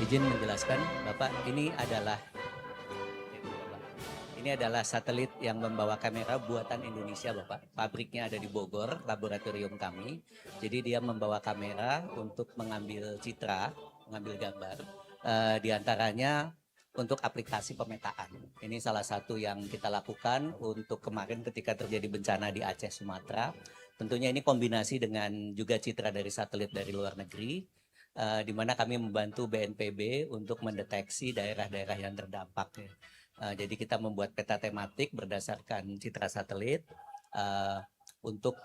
Izin menjelaskan, Bapak, ini adalah satelit yang membawa kamera buatan Indonesia, Bapak. Pabriknya ada di Bogor, laboratorium kami. Jadi dia membawa kamera untuk mengambil citra, mengambil gambar. Di antaranya untuk aplikasi pemetaan. Ini salah satu yang kita lakukan untuk kemarin ketika terjadi bencana di Aceh, Sumatera. Tentunya ini kombinasi dengan juga citra dari satelit dari luar negeri, di mana kami membantu BNPB untuk mendeteksi daerah-daerah yang terdampak. Jadi kita membuat peta tematik berdasarkan citra satelit untuk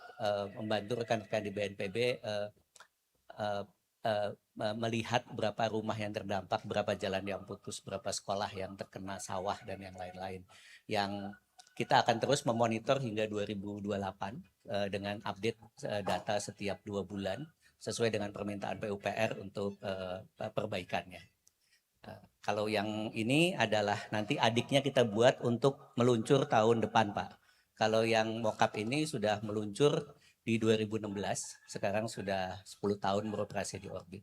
membantu rekan-rekan di BNPB uh, melihat berapa rumah yang terdampak, berapa jalan yang putus, berapa sekolah yang terkena sawah dan yang lain-lain. Yang kita akan terus memonitor hingga 2028 dengan update data setiap 2 bulan sesuai dengan permintaan PUPR untuk perbaikannya. Kalau yang ini adalah nanti adiknya kita buat untuk meluncur tahun depan, Pak. Kalau yang mockup ini sudah meluncur di 2016, sekarang sudah 10 tahun beroperasi di orbit.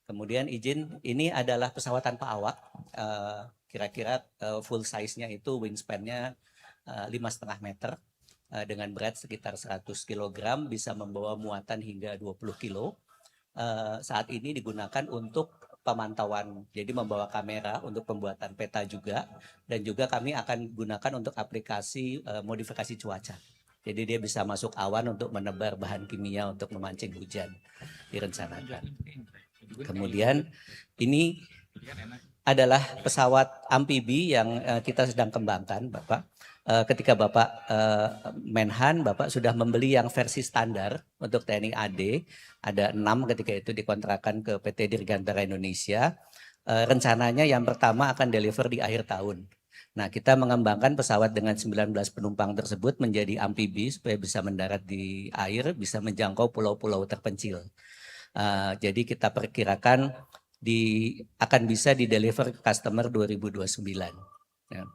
Kemudian izin, ini adalah pesawat tanpa awak, kira-kira full size-nya itu wingspan-nya 5,5 meter, dengan berat sekitar 100 kg, bisa membawa muatan hingga 20 kilo. Saat ini digunakan untuk pemantauan, jadi membawa kamera untuk pembuatan peta juga, dan juga kami akan gunakan untuk aplikasi modifikasi cuaca. Jadi dia bisa masuk awan untuk menebar bahan kimia untuk memancing hujan, direncanakan. Kemudian ini adalah pesawat amfibi yang kita sedang kembangkan, Bapak. Ketika Bapak Menhan, Bapak sudah membeli yang versi standar untuk TNI AD, ada 6 ketika itu dikontrakan ke PT Dirgantara Indonesia. Rencananya yang pertama akan deliver di akhir tahun. Nah, kita mengembangkan pesawat dengan 19 penumpang tersebut menjadi amfibi supaya bisa mendarat di air, bisa menjangkau pulau-pulau terpencil. Jadi kita perkirakan akan bisa di-deliver ke customer 2029. Ya.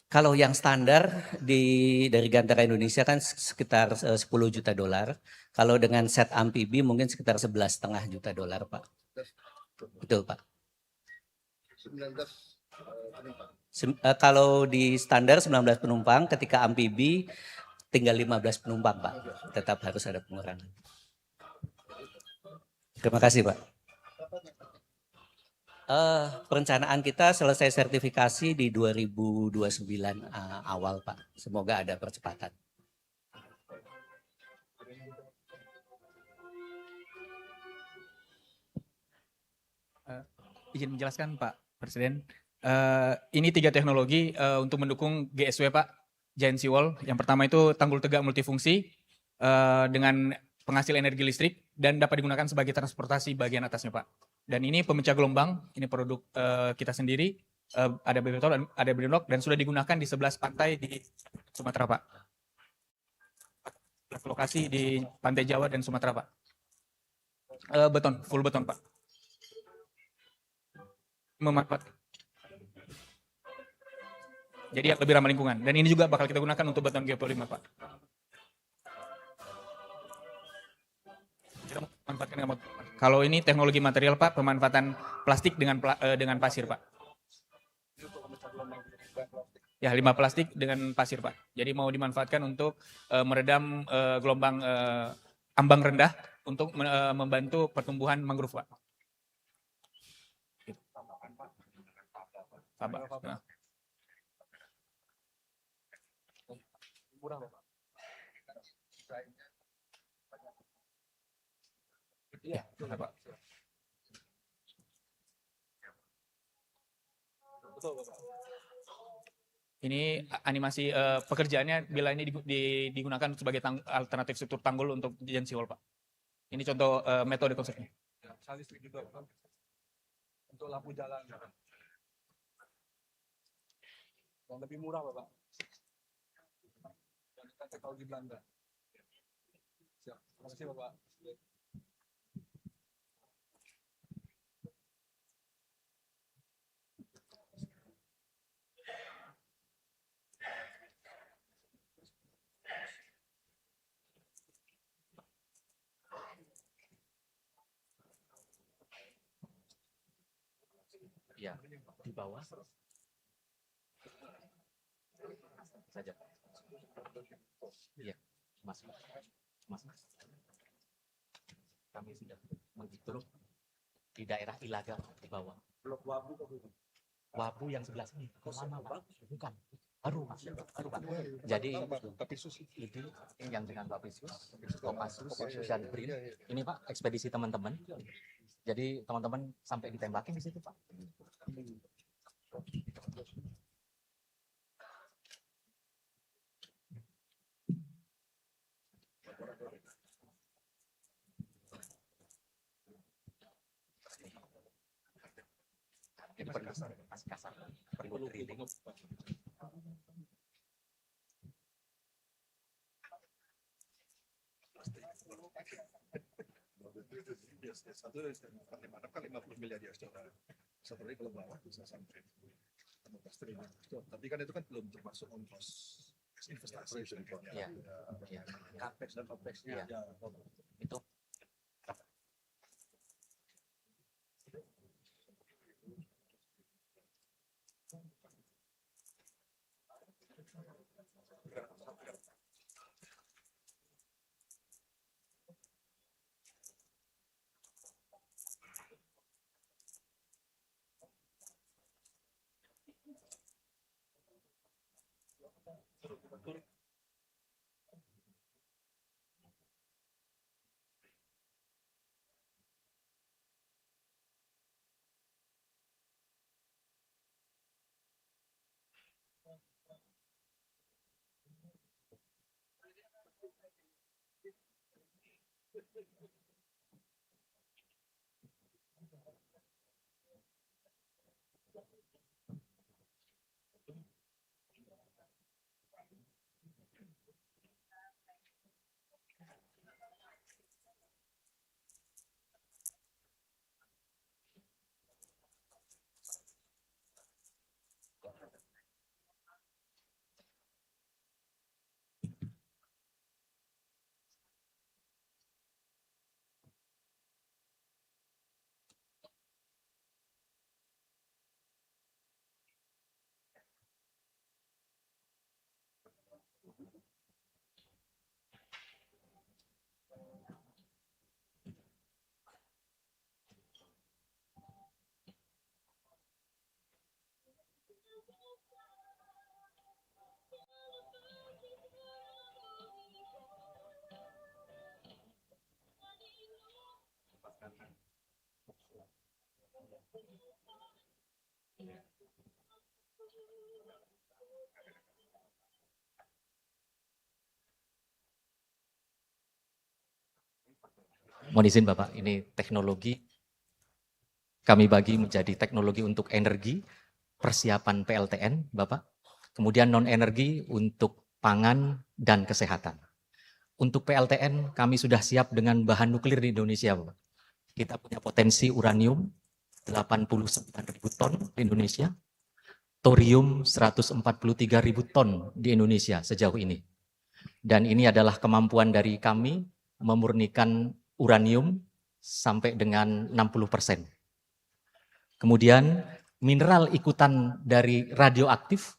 Kalau yang standar dari Gantara Indonesia kan sekitar 10 juta dolar. Kalau dengan set amfibi mungkin sekitar 11,5 juta dolar, Pak. Betul, Pak. 19 penumpang. Kalau di standar 19 penumpang, ketika amfibi tinggal 15 penumpang, Pak. Tetap harus ada pengurangan. Terima kasih, Pak. Perencanaan kita selesai sertifikasi di 2029 awal, Pak. Semoga ada percepatan. Izin menjelaskan, Pak Presiden. Ini 3 teknologi untuk mendukung GSW, Pak. Giant Seawall. Yang pertama itu tanggul tegak multifungsi dengan penghasil energi listrik dan dapat digunakan sebagai transportasi bagian atasnya, Pak. Dan ini pemecah gelombang, ini produk kita sendiri, ada Bebetol dan ada Brinlock dan sudah digunakan di 11 pantai di Sumatera, Pak. Lokasi di Pantai Jawa dan Sumatera, Pak. Beton, full beton, Pak. Memanfaatkan. Jadi lebih ramah lingkungan. Dan ini juga bakal kita gunakan untuk beton GP5, Pak. Kalau ini teknologi material, Pak, pemanfaatan plastik dengan pasir, Pak. Ya, 5 plastik dengan pasir, Pak. Jadi mau dimanfaatkan untuk meredam gelombang ambang rendah untuk membantu pertumbuhan mangrove, Pak. Nah. Murah, Pak. Iya, Pak. Betul, Bapak. Ini animasi pekerjaannya bila ini digunakan sebagai alternatif struktur tanggul untuk Giant Seawall, Pak. Ini contoh metode konsepnya. Ya, listrik juga, Pak. Untuk lampu jalan. Yang lebih murah, Bapak. Dan kita teknologi Belanda. Siap. Terima kasih, Bapak. Ya, di bawah saja. Iya, Mas. Mas. Kami sudah menghitung di daerah Ilaga di bawah. Blok Wabu Wabu yang sebelah sini. Mana, Pak? Bukan. Baru, Mas. Baru, Pak. Jadi itu yang dengan Kopasisus, Kopassus, dan BRIN. Ini Pak, ekspedisi teman-teman. Jadi teman-teman sampai ditembakin di situ, Pak. Ini masih kasar. Perlu drilling. satu bagaimana kan 50 miliar US dollar. Satu lagi kalau bawah bisa sampai 15 triliun. Tapi kan itu kan belum termasuk ongkos investasi. Iya. Iya. Capex dan OPEX. Iya. Itu mohon izin Bapak, ini teknologi kami bagi menjadi teknologi untuk energi, persiapan PLTN, Bapak. Kemudian non-energi untuk pangan dan kesehatan. Untuk PLTN kami sudah siap dengan bahan nuklir di Indonesia, Bapak. Kita punya potensi uranium 89.000 ton di Indonesia, thorium 143.000 ton di Indonesia sejauh ini. Dan ini adalah kemampuan dari kami memurnikan uranium sampai dengan 60%. Kemudian mineral ikutan dari radioaktif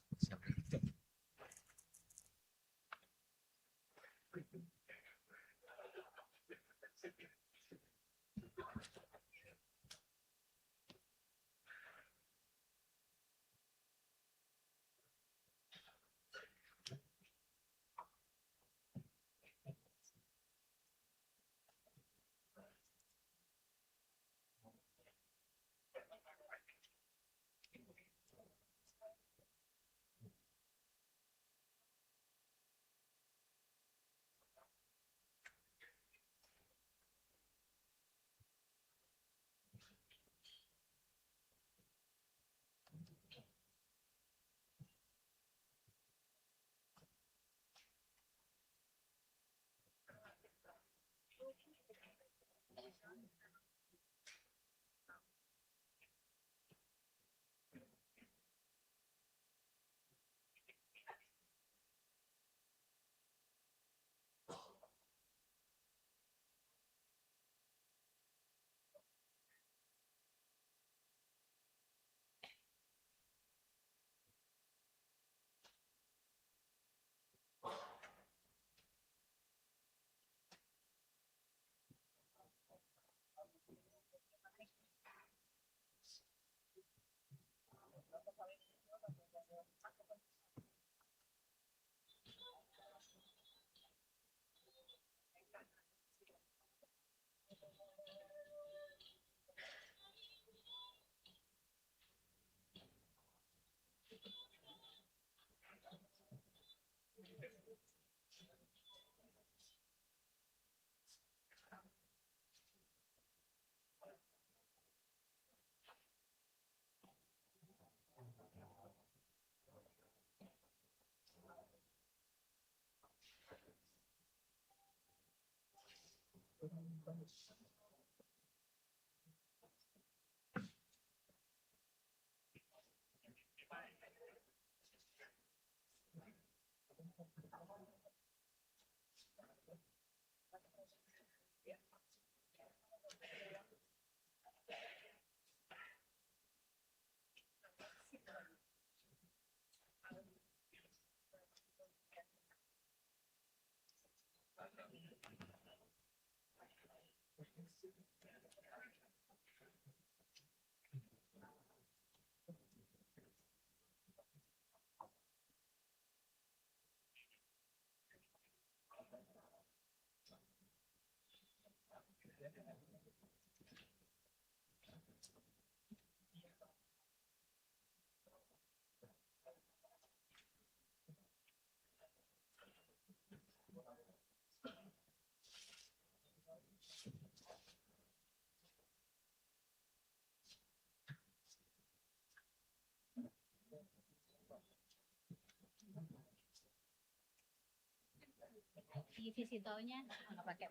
Di visitornya nggak pakai.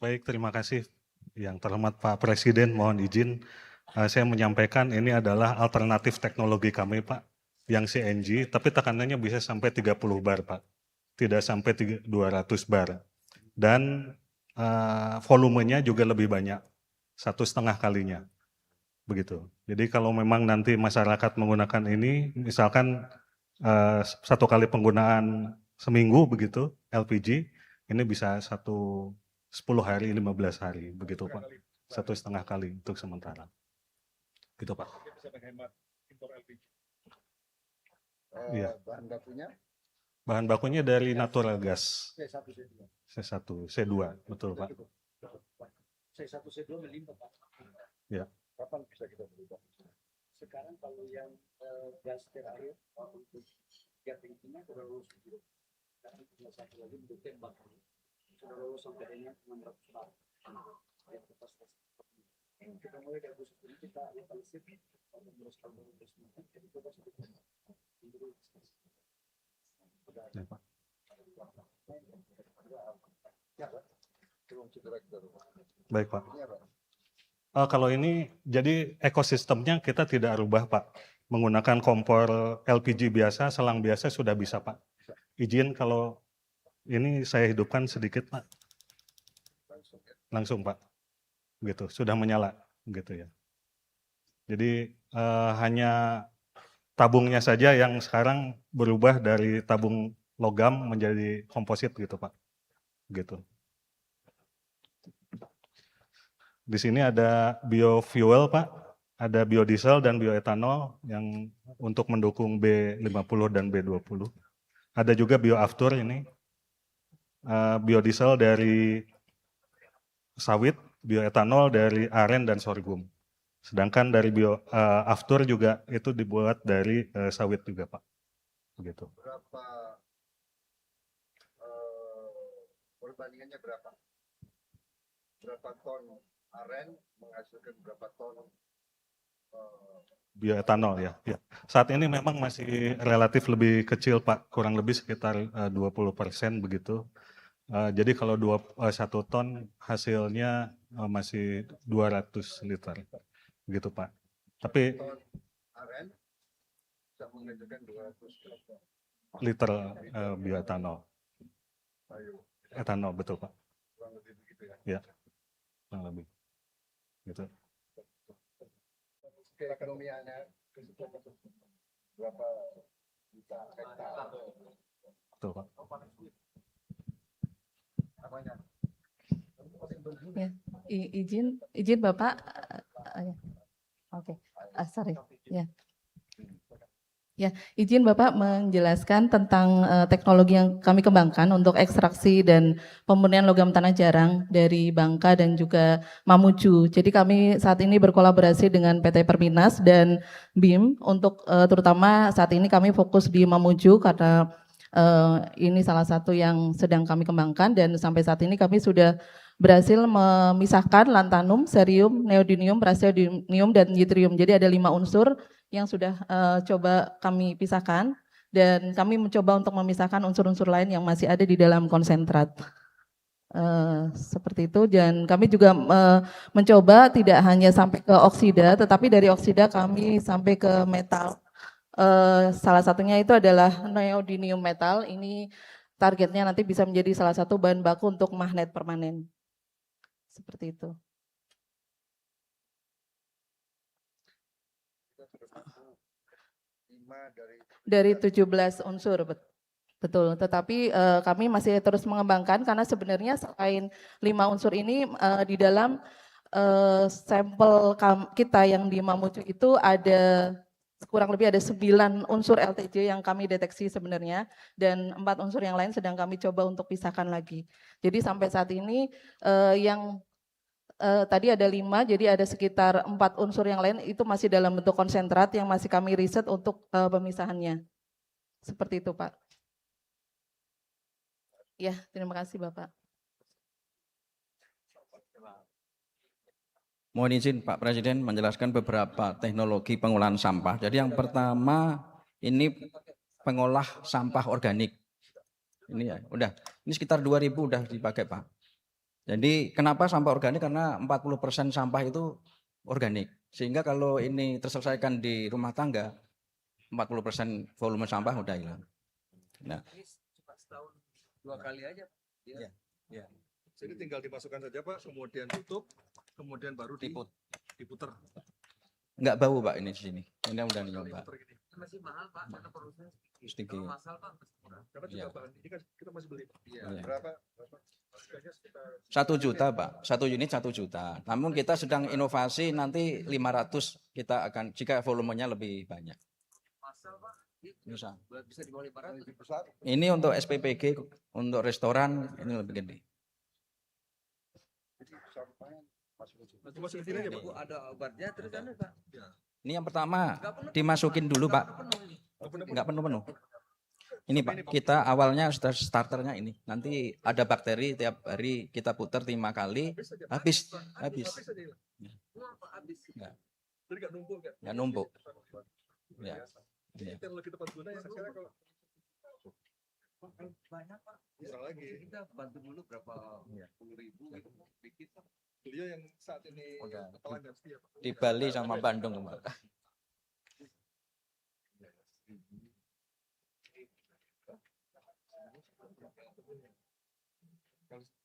Baik, terima kasih. Yang terhormat Pak Presiden, mohon izin saya menyampaikan ini adalah alternatif teknologi kami, Pak, yang CNG, tapi tekanannya bisa sampai 30 bar, Pak. Tidak sampai 200 bar. Dan volumenya juga lebih banyak, 1,5 kalinya. Begitu. Jadi kalau memang nanti masyarakat menggunakan ini, misalkan 1 kali penggunaan seminggu begitu, LPG, ini bisa 10 hari, 15 hari, begitu Pak. 1,5 kali untuk sementara. Gitu Pak. Bisa menghemat impor LPG. Iya. Bahan bakunya Bahan bakunya dari natural gas. C1, C2. C1, C2, betul Pak. C1, C2 melimpah Pak. Ya. Kapan bisa kita berubah? Sekarang kalau yang gas terakhir untuk gathering ini sudah lulus gitu. Tapi tinggal satu lagi untuk tembak sudah lulus sampai dengan 600 bar. Yang lepas kita mulai dari Agustus ini kita evaluasi terus kalau terus jadi kita sudah Ya, Pak. Ya, Pak. Belum cedera kita. Baik Pak. Iya, Pak. Kalau ini jadi ekosistemnya kita tidak rubah Pak. Menggunakan kompor LPG biasa, selang biasa sudah bisa Pak. Izin kalau ini saya hidupkan sedikit Pak. Langsung Pak. Gitu, sudah menyala gitu ya. Jadi hanya tabungnya saja yang sekarang berubah dari tabung logam menjadi komposit gitu Pak. Gitu. Di sini ada biofuel Pak, ada biodiesel dan bioetanol yang untuk mendukung B50 dan B20. Ada juga bioaftur ini. biodiesel dari sawit, bioetanol dari aren dan sorghum. Sedangkan dari aftur juga itu dibuat dari sawit juga, Pak. Begitu. Berapa perbandingannya berapa? Berapa ton aren menghasilkan berapa ton Bioetanol ya. Ya. Saat ini memang masih relatif lebih kecil, Pak, kurang lebih sekitar 20% begitu. Jadi kalau 1 ton hasilnya masih 200 liter, begitu Pak. Tapi ton aren bisa menghasilkan 200 liter bioetanol, Ayo, etanol betul Pak. kurang lebih begitu ya. Ya, kurang lebih. Gitu. Keekonomiannya berapa juta hektar? Betul Pak. Namanya Ya, izin Bapak. Ya. Oke, sorry. Ya. Ya, izin Bapak menjelaskan tentang teknologi yang kami kembangkan untuk ekstraksi dan pemurnian logam tanah jarang dari Bangka dan juga Mamuju. Jadi kami saat ini berkolaborasi dengan PT Perminas dan BIM untuk terutama saat ini kami fokus di Mamuju karena ini salah satu yang sedang kami kembangkan dan sampai saat ini kami sudah berhasil memisahkan lantanum, cerium, neodymium, praseodymium, dan yttrium. Jadi ada 5 unsur yang sudah coba kami pisahkan dan kami mencoba untuk memisahkan unsur-unsur lain yang masih ada di dalam konsentrat. Seperti itu dan kami juga mencoba tidak hanya sampai ke oksida tetapi dari oksida kami sampai ke metal. Salah satunya itu adalah neodymium metal. Ini targetnya nanti bisa menjadi salah satu bahan baku untuk magnet permanen. Seperti itu. Dari 17 unsur, betul. Tetapi kami masih terus mengembangkan karena sebenarnya selain 5 unsur ini di dalam sampel kita yang di Mamuju itu ada kurang lebih ada 9 unsur LTJ yang kami deteksi sebenarnya dan 4 unsur yang lain sedang kami coba untuk pisahkan lagi. Jadi sampai saat ini yang tadi ada 5, jadi ada sekitar 4 unsur yang lain itu masih dalam bentuk konsentrat yang masih kami riset untuk pemisahannya. Seperti itu Pak. Ya, terima kasih Bapak. Mohon izin Pak Presiden menjelaskan beberapa teknologi pengolahan sampah. Jadi yang pertama ini pengolah sampah organik. Ini ya, udah. Ini sekitar 2000 udah dipakai Pak. Jadi kenapa sampah organik? Karena 40% sampah itu organik. Sehingga kalau ini terselesaikan di rumah tangga, 40% volume sampah udah hilang. Nah, Ini cuma setahun 2 kali aja. ya, ya. jadi tinggal dimasukkan saja Pak, kemudian tutup, kemudian baru diputer. Enggak bau Pak ini di sini. Ini udah nyoba. Diputer gini. Masih mahal Pak karena produksinya Sedikit. kalau masal Pak masih murah. Karena juga Iya. bahan ini kan kita masih beli. Iya. Iya. Berapa? Harganya sekitar 1 juta Pak, 1 unit 1 juta. Namun kita sedang inovasi nanti 500 kita akan jika volumenya lebih banyak. Masal Pak Bisa. bisa di bawah 500. lebih besar. Ini untuk SPPG, untuk restoran ini lebih gede. Jadi sampahnya masuk Masuk ke sini aja Pak. ada obatnya terus anu Pak. Ini yang pertama Nggak penuh, dimasukin dulu Pak, penuh ini. nggak penuh-penuh. Ini Pak, kita awalnya sudah starternya ini. Nanti ada bakteri tiap hari kita putar 5 kali, habis. Habis aja hilang. Semua Pak habis. Jadi nggak numpuk kan? Nggak numpuk. Ya. Ini Ya. teknologi tempat guna yang sekarang kalau Banyak Pak. kurang lagi. Kita bantu dulu berapa 10.000 gitu. Dikit Pak. Beliau yang saat ini Udah. pelanggan setia Pak. Di Bali sama Bandung Pak.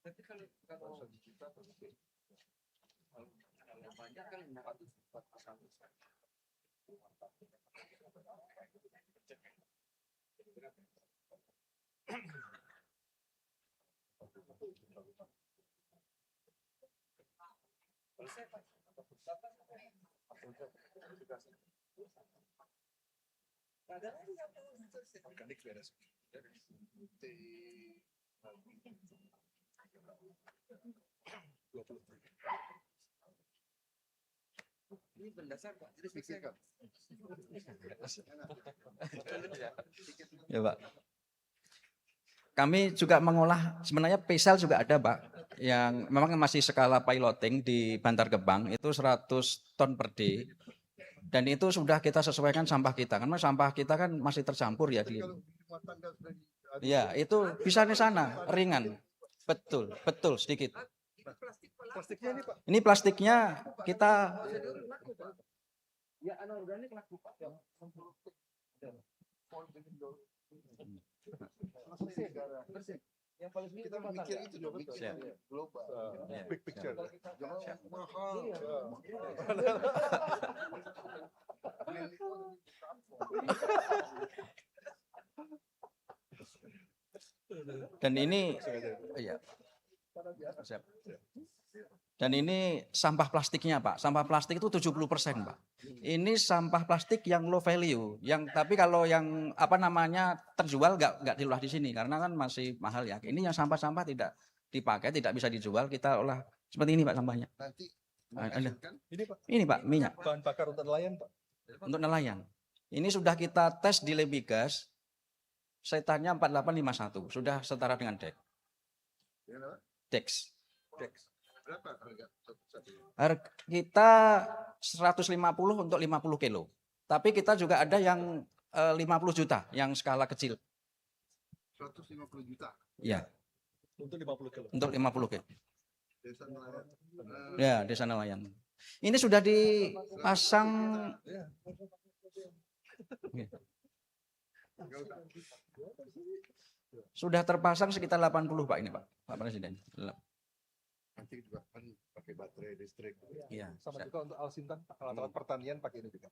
Tapi kalau banyak kan 500 Organik beres. Di Ini berdasar Pak. Jadi Pikirkan. Ya Pak. Kami juga mengolah, sebenarnya PESEL juga ada Pak, yang memang masih skala piloting di Bantar Gebang, itu 100 ton per day. Dan itu sudah kita sesuaikan sampah kita, karena sampah kita kan masih tercampur ya. Kalau rumah tangga sudah Ya, itu bisa di sana, ringan. Betul, betul sedikit. plastiknya ini Pak. Ini plastiknya kita Ya anorganik laku Pak. Bersih. Yang paling sedikit Kita rumah mikir tangga. itu dong, mikir Siap. global, Ya. big picture. Jangan mahal. dan ini iya. Siap. Dan ini sampah plastiknya Pak. Sampah plastik itu 70% Pak. Ini sampah plastik yang low value, yang tapi kalau yang apa namanya terjual nggak diolah di sini karena kan masih mahal ya. Ini yang sampah-sampah tidak dipakai, tidak bisa dijual, kita olah seperti ini Pak sampahnya. Nanti Ada. menghasilkan Ini Pak minyak bahan bakar untuk nelayan Pak. untuk nelayan. Ini sudah kita tes di Lebigas, setannya 4851, sudah setara dengan Ya, Pak? DEX. Dex. Berapa harga satu-satunya? Harga kita 150 untuk 50 kilo. Tapi kita juga ada yang 50 juta, yang skala kecil. 150 juta Ya, untuk 50 kilo. untuk 50 kilo. Desa nelayan. Ya, desa nelayan. Ini sudah dipasang. Sudah terpasang sekitar 80 Pak ini Pak Presiden. Nanti juga kan pakai baterai listrik. Iya. Sama juga untuk Alsintan, alat-alat pertanian pakai ini juga.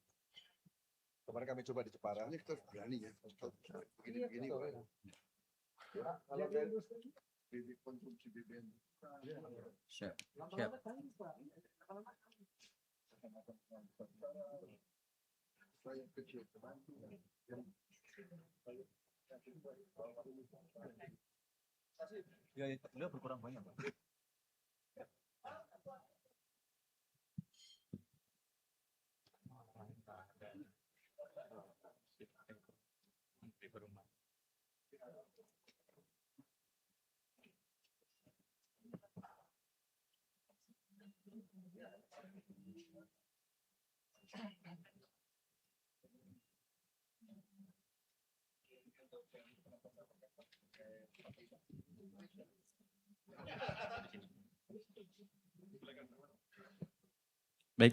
Kemarin kami coba di Jepara. Ini kita berani ya. Begini-begini. Kalau bibit konsumsi BBM. Siap. Siap. Saya kecil. Ya, beliau berkurang banyak. Baik,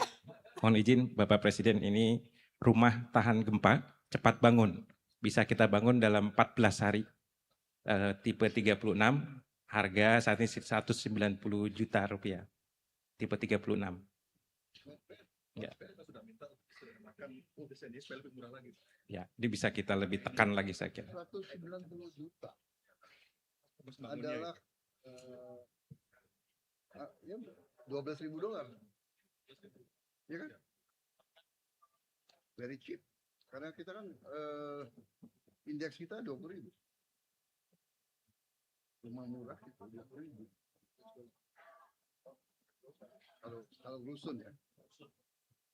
mohon izin Bapak Presiden, ini rumah tahan gempa cepat bangun. Bisa kita bangun dalam 14 hari. Tipe 36, harga saat ini 190 juta rupiah. Tipe 36. Ya. Kita sudah minta sudah makan desainnya supaya lebih murah lagi. Ya, ini bisa kita lebih tekan lagi saya kira. 190 juta ya. adalah ya, $12.000. Iya kan? Very cheap. Karena kita kan indeks kita 20.000. Rumah murah itu 20.000. Kalau rusun ya.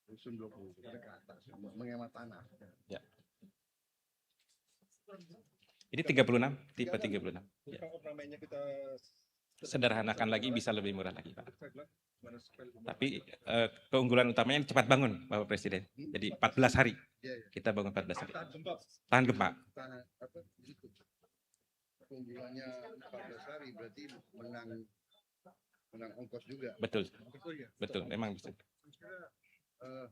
Rusun 20 kita ke atas menghemat tanah. Ya. Ini 36, tipe 36. Ya. Kalau namanya kita Sederhanakan lagi bisa lebih murah lagi, Pak. saya bilang, mana supaya lebih murah. Tapi keunggulan utamanya cepat bangun, Bapak Presiden. Jadi 14 hari. Iya, iya. Kita bangun 14 hari. Tahan gempa. Tahan gempa. Tahan apa gitu. Keunggulannya 14 hari berarti menang ongkos juga. Betul, Oh iya. betul. Memang bisa. Saya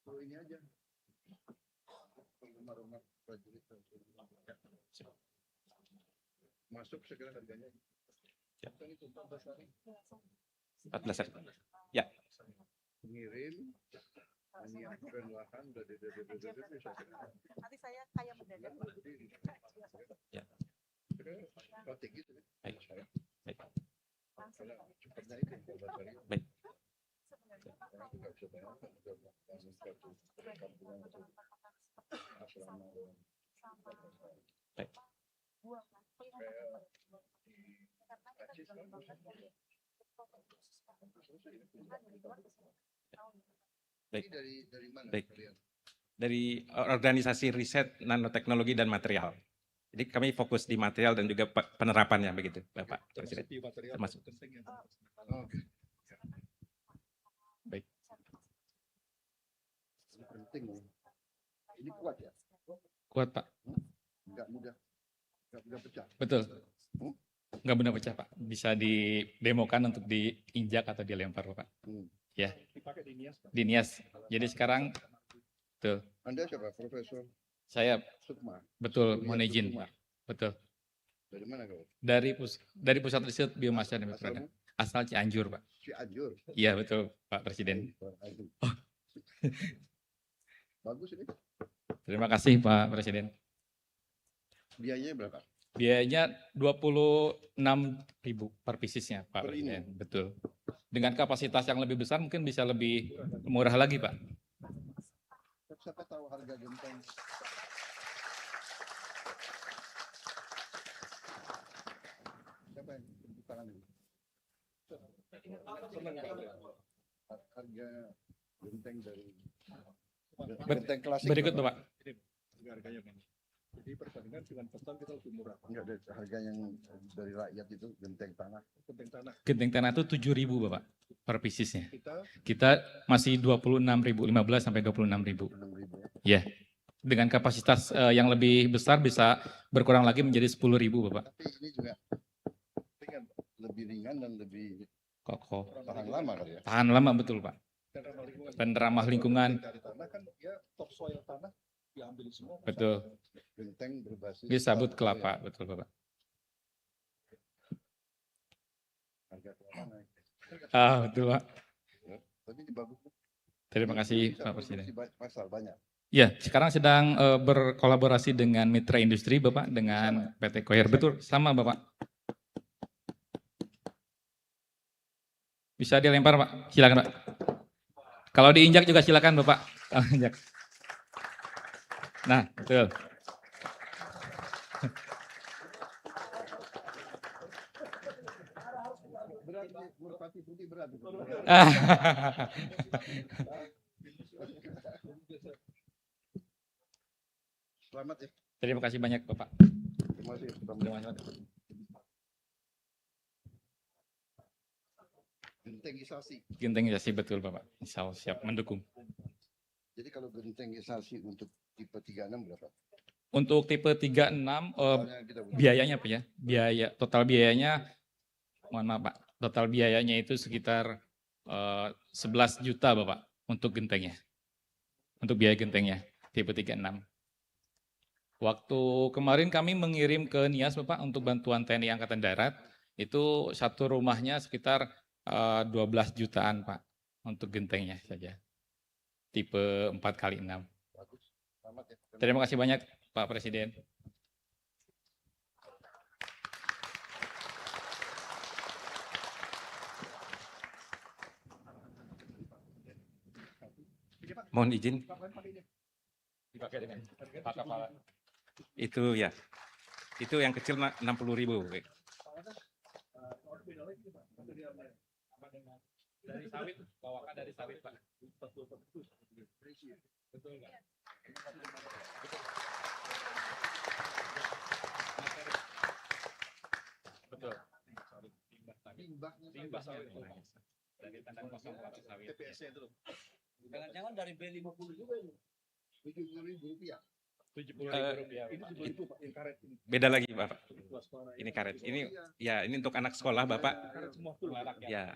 suruh ini aja. Rumah-rumah prajurit masuk segera harganya. Ya. Kan itu 14 hari. 14 hari. Ya. Mengirim menyiapkan lahan Nanti saya kayak mendadak. Ya. strategi itu. Baik. Baik. Karena cepatnya itu 14 hari. Baik. Orang nggak bisa bayar, langsung ke kampungan atau asrama. sama Baik. buah kan, pengiriman pakai karena kita juga mengembangkan dari khusus kan dari luar ke sini tahun. Baik. Dari mana Baik. kalian? Dari organisasi riset nanoteknologi dan material. Jadi kami fokus di material dan juga penerapannya begitu, Bapak Presiden. Termasuk. Oke. Baik. Ini penting. Ini kuat ya? Kuat, Pak. Enggak mudah pecah. Betul. Hmm? Nggak benar pecah, Pak. Bisa didemokan untuk diinjak atau dilempar, Pak. Ya. Dipakai di Nias, Pak. Di Nias. Jadi sekarang, betul. Anda siapa? Profesor Saya, Sukma. betul, Surya mohon izin, Sukma. Pak. Betul. Dari mana kau? Dari Pusat Riset Biomasa dan Mikrofibra. Asalmu? Asal Cianjur, Pak. Cianjur. Iya, betul, Pak Presiden. Bagus ini. Terima kasih, Pak Presiden. Biayanya berapa? Biayanya 26.000 per piecesnya, Pak Per ini? Presiden. Betul. Dengan kapasitas yang lebih besar mungkin bisa lebih murah lagi, Pak. Siapa tahu harga genteng? Siapa yang tepuk tangan ini? Harga genteng dari genteng klasik Berikut, berapa? Bapak. Harganya Bang. Jadi perbandingan dengan pesan kita lebih murah. Enggak, dari harga yang dari rakyat itu genteng tanah. Genteng tanah. Genteng tanah itu 7.000, Bapak, per piecesnya. Kita Kita masih 26.000, 15 sampai 26.000. 6.000 Ya. ya. Dengan kapasitas yang lebih besar bisa berkurang lagi menjadi 10.000, Bapak. Tapi ini juga ringan, lebih ringan dan lebih Kokoh. tahan lama kali ya. Tahan lama, betul, Pak. Dan ramah lingkungan. Dari tanah kan dia topsoil tanah diambil semua. Betul. Genteng berbasis Dia sabut kelapa, betul, Bapak. Harga kelapa naik. Betul, Pak. Ya, tapi ini bagus. Terima kasih, Bisa Pak Presiden. produksi pasar banyak. Ya, sekarang sedang berkolaborasi dengan mitra industri, Bapak, dengan PT Koyer. Betul, sama, Bapak. Bisa dilempar, Pak. Silakan, Pak. Kalau diinjak juga silakan, Bapak. Injak. Nah, betul. Berat, Merpati Putih berat. Selamat ya. Terima kasih banyak, Bapak. Terima kasih. Terima kasih. Gentengisasi. Gentengisasi, betul, Bapak. Insya Allah siap mendukung. Jadi kalau gentengisasi untuk tipe 36 berapa? Untuk tipe 36 Soalnya kita butuh. biayanya Pak ya. Total biayanya, mohon maaf Pak, total biayanya itu sekitar 11 juta Bapak untuk gentengnya. Untuk biaya gentengnya tipe 36. Waktu kemarin kami mengirim ke Nias Bapak untuk bantuan TNI Angkatan Darat, itu satu rumahnya sekitar 12 jutaan Pak untuk gentengnya saja. Tipe 4x6. Bagus. Selamat ya. Terima kasih banyak Pak Presiden. Mohon izin. Dipakai dengan Pak Kepala. Itu ya. Itu yang kecil 60.000. Dari sawit, bawakan dari sawit Pak. Betul Pak. Betul. Limbah sawit. Dari tandan kosong kelapa sawit. TPS-nya itu. Jangan-jangan dari B50 juga ini. Rp70.000. Rp70.000. Ini 7.000 Pak, yang karet ini. Beda lagi Bapak. Ini karet. Ini ya ini untuk anak sekolah Bapak. Karet semua full. Ya.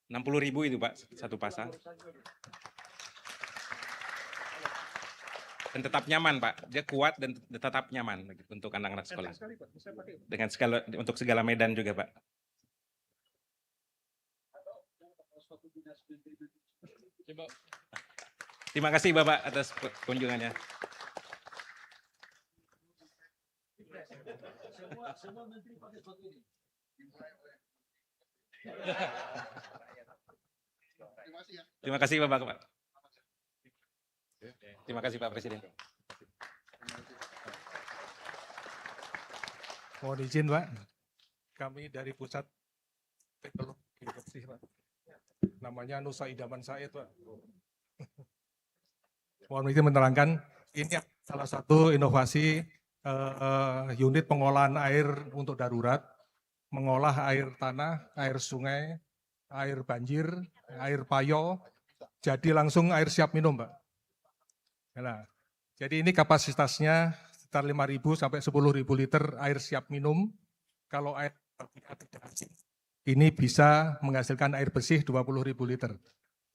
60.000 itu Pak satu pasang. Dan tetap nyaman Pak. Dia kuat dan tetap nyaman untuk anak-anak sekolah. Sekali, Pak. Bisa pakai. Dengan segala untuk segala medan juga Pak. Coba. Terima kasih Bapak atas kunjungannya. Semua menteri pakai sepatu ini. Terima kasih Bapak. Terima kasih Pak Presiden. Mohon izin Pak, kami dari Pusat Teknologi Bersih Pak. Namanya Nusa Idaman Said Pak. Mohon izin menerangkan, ini salah satu inovasi unit pengolahan air untuk darurat, mengolah air tanah, air sungai, air banjir, air payo, jadi langsung air siap minum Pak. Nah, jadi ini kapasitasnya sekitar 5.000 sampai 10.000 liter air siap minum. Kalau air tidak asin, ini bisa menghasilkan air bersih 20.000 liter.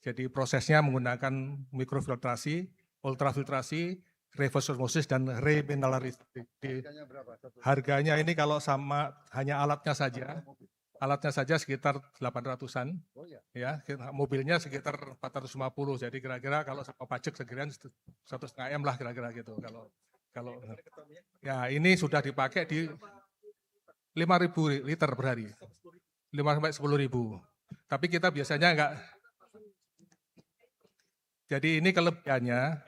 Jadi prosesnya menggunakan mikrofiltrasi, ultrafiltrasi, reverse osmosis, dan remineralisasi. Harganya ini kalau sama hanya alatnya saja sekitar 800-an. Ya, mobilnya sekitar 450. Jadi kira-kira kalau sama pajak sekian 1,5 M lah kira-kira gitu. Kalau ya ini sudah dipakai di 5.000 liter per hari. 5 sampai 10.000. Tapi kita biasanya enggak. Jadi ini kelebihannya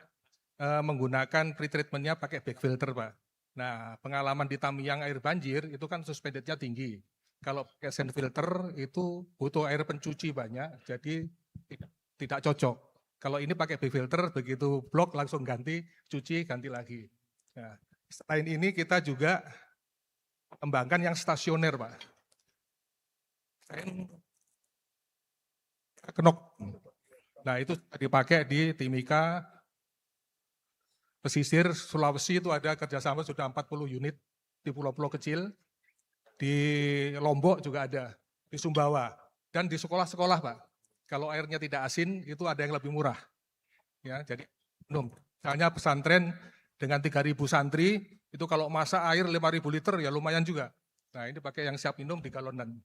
menggunakan pretreatmentnya pakai back filter Pak. Nah, pengalaman di Tamiang air banjir itu kan suspendednya tinggi. Kalau pakai sand filter itu butuh air pencuci banyak, jadi tidak cocok. Kalau ini pakai back filter, begitu blok langsung ganti, cuci, ganti lagi. Nah, selain ini kita juga kembangkan yang stasioner Pak. Kenok. Nah itu dipakai di Timika, pesisir Sulawesi itu ada kerjasama sudah 40 unit di pulau-pulau kecil, di Lombok juga ada, di Sumbawa, dan di sekolah-sekolah Pak. Kalau airnya tidak asin itu ada yang lebih murah. Ya, jadi minum. Misalnya pesantren dengan 3.000 santri itu kalau masak air 5.000 liter ya lumayan juga. Nah ini pakai yang siap minum di galonan.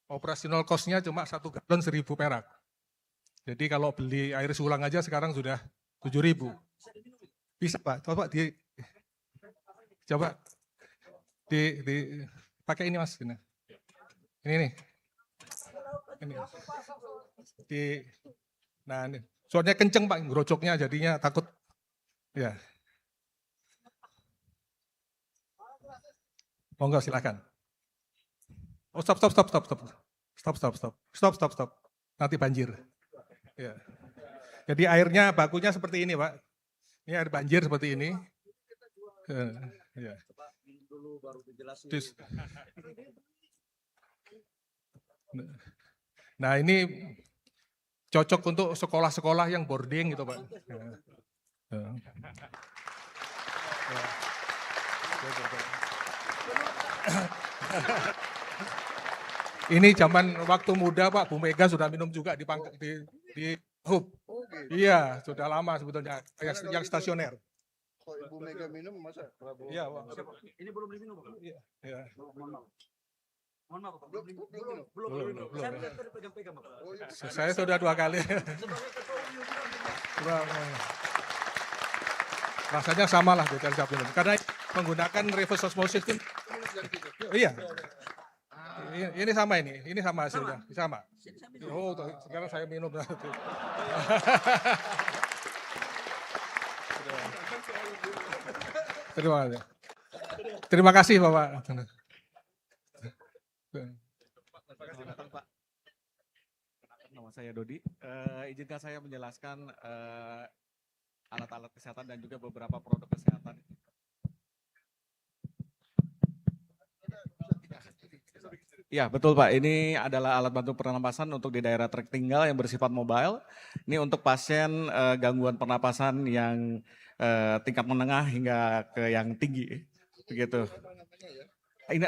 Operasional cost-nya cuma 1 galon 1.000 perak. Jadi kalau beli air sulang aja sekarang sudah 7.000. Bisa Pak, coba di pakai ini Mas. Ini nih. Ini. Nah ini. Soalnya kenceng Pak, ngerocoknya jadinya takut. Ya. Monggo silakan. Oh stop. Nanti banjir. Ya. Jadi airnya bakunya seperti ini Pak. Ini air banjir seperti ini. Ya. Nah ini cocok untuk sekolah-sekolah yang boarding gitu Pak. Ini zaman waktu muda Pak, Bu Mega sudah minum juga di hub. Iya, sudah lama sebetulnya yang stasioner. Kok Ibu Mega minum masa Prabowo? Iya, Ini belum diminum Pak. Iya. Mohon maaf Pak, belum. Saya sudah pegang-pegang Pak. Saya sudah 2 kali. Rasanya sama lah dengan siap minum. Karena menggunakan reverse osmosis itu. Iya. Ini sama hasilnya, sama. Oh, sekarang saya minum. Terima kasih Bapak. Nama saya Dodi. Izinkan saya menjelaskan alat-alat kesehatan dan juga beberapa produk kesehatan. Ya betul Pak, ini adalah alat bantu pernapasan untuk di daerah tertinggal yang bersifat mobile. Ini untuk pasien gangguan pernapasan yang tingkat menengah hingga ke yang tinggi, begitu. Ini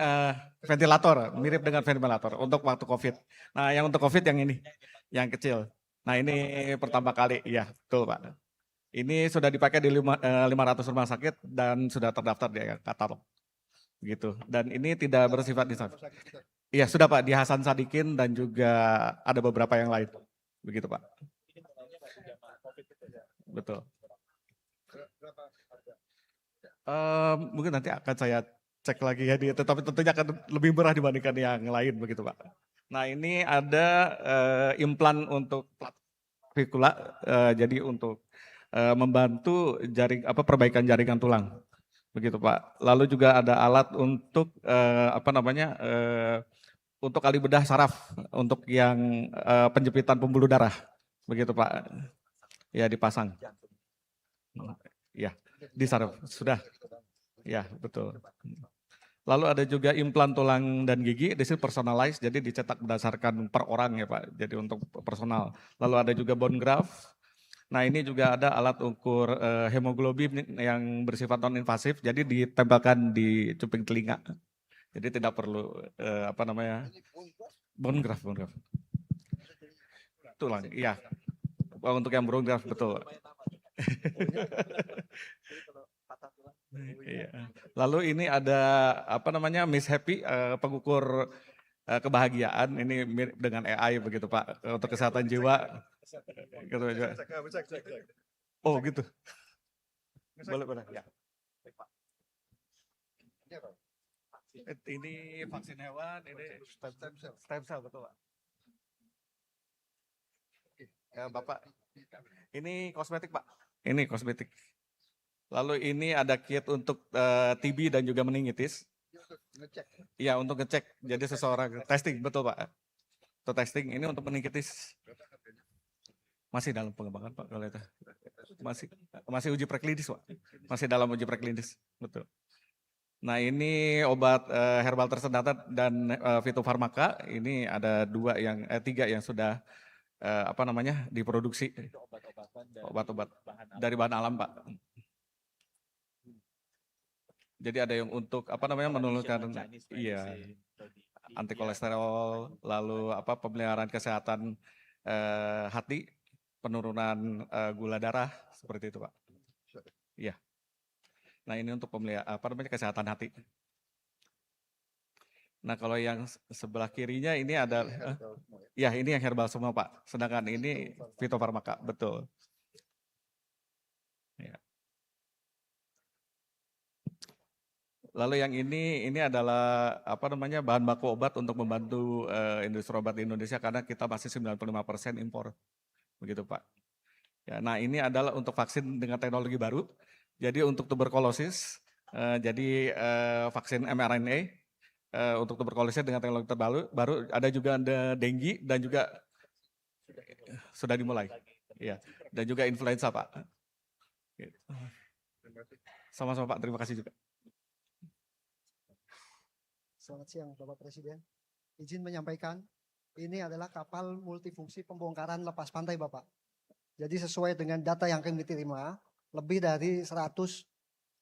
ventilator, mirip dengan ventilator untuk waktu COVID. Nah yang untuk COVID yang ini, yang kecil. Nah ini pertama kali, ya betul Pak. Ini sudah dipakai di 500 rumah sakit dan sudah terdaftar di katalog. Begitu. Dan ini tidak bersifat disabilitas. Iya sudah Pak, di Hasan Sadikin dan juga ada beberapa yang lain. Begitu Pak. Betul. Mungkin nanti akan saya cek lagi ya, tetapi tentunya akan lebih murah dibandingkan yang lain begitu Pak. Nah ini ada implan untuk clavicula, jadi untuk membantu perbaikan jaringan tulang. begitu Pak. Lalu juga ada alat untuk untuk kali bedah saraf untuk yang penjepitan pembuluh darah, begitu Pak. Ya dipasang. Ya di saraf sudah. Ya betul. Lalu ada juga implan tulang dan gigi, di sini personalized, jadi dicetak berdasarkan per orang ya Pak, jadi untuk personal. Lalu ada juga bone graft. Nah ini juga ada alat ukur hemoglobin yang bersifat non-invasif, jadi ditempelkan di cuping telinga. Jadi tidak perlu bone graft. Tulang, iya. Untuk yang bone graft betul. Iya. Lalu ini ada Miss Happy, pengukur kebahagiaan, ini mirip dengan AI begitu Pak, untuk kesehatan jiwa. Oh gitu. Boleh. Ya. Ini vaksin hewan, ini stem cell betul Pak. Ya, Bapak, ini kosmetik Pak. Ini kosmetik. Lalu ini ada kit untuk TB dan juga meningitis. Iya, untuk ngecek. Jadi seseorang testing, betul Pak. Untuk testing, ini untuk meningitis. Masih dalam pengembangan Pak kalau itu. Masih uji preklinis Pak. Masih dalam uji preklinis, betul. Nah ini obat herbal tersendatat dan fitofarmaka. Ini ada 3 yang sudah diproduksi. Obat-obat dari bahan alam Pak. Jadi ada yang untuk menurunkan anti kolesterol, lalu pemeliharaan kesehatan hati, penurunan gula darah seperti itu Pak. Iya. Nah ini untuk kesehatan hati. Nah kalau yang sebelah kirinya ini ada, ini yang herbal semua Pak. Sedangkan ini fitofarmaka, betul. Ya. Lalu yang ini adalah bahan baku obat untuk membantu industri obat di Indonesia karena kita masih 95% impor, begitu Pak. Ya, nah ini adalah untuk vaksin dengan teknologi baru. Jadi untuk tuberkulosis, vaksin mRNA untuk tuberkulosis dengan teknologi baru. Ada juga dengue dan juga sudah dimulai. Ya, dan juga influenza Pak. Sama-sama Pak, terima kasih juga. Selamat siang Bapak Presiden. Izin menyampaikan, ini adalah kapal multifungsi pembongkaran lepas pantai Bapak. Jadi sesuai dengan data yang kami terima, lebih dari 100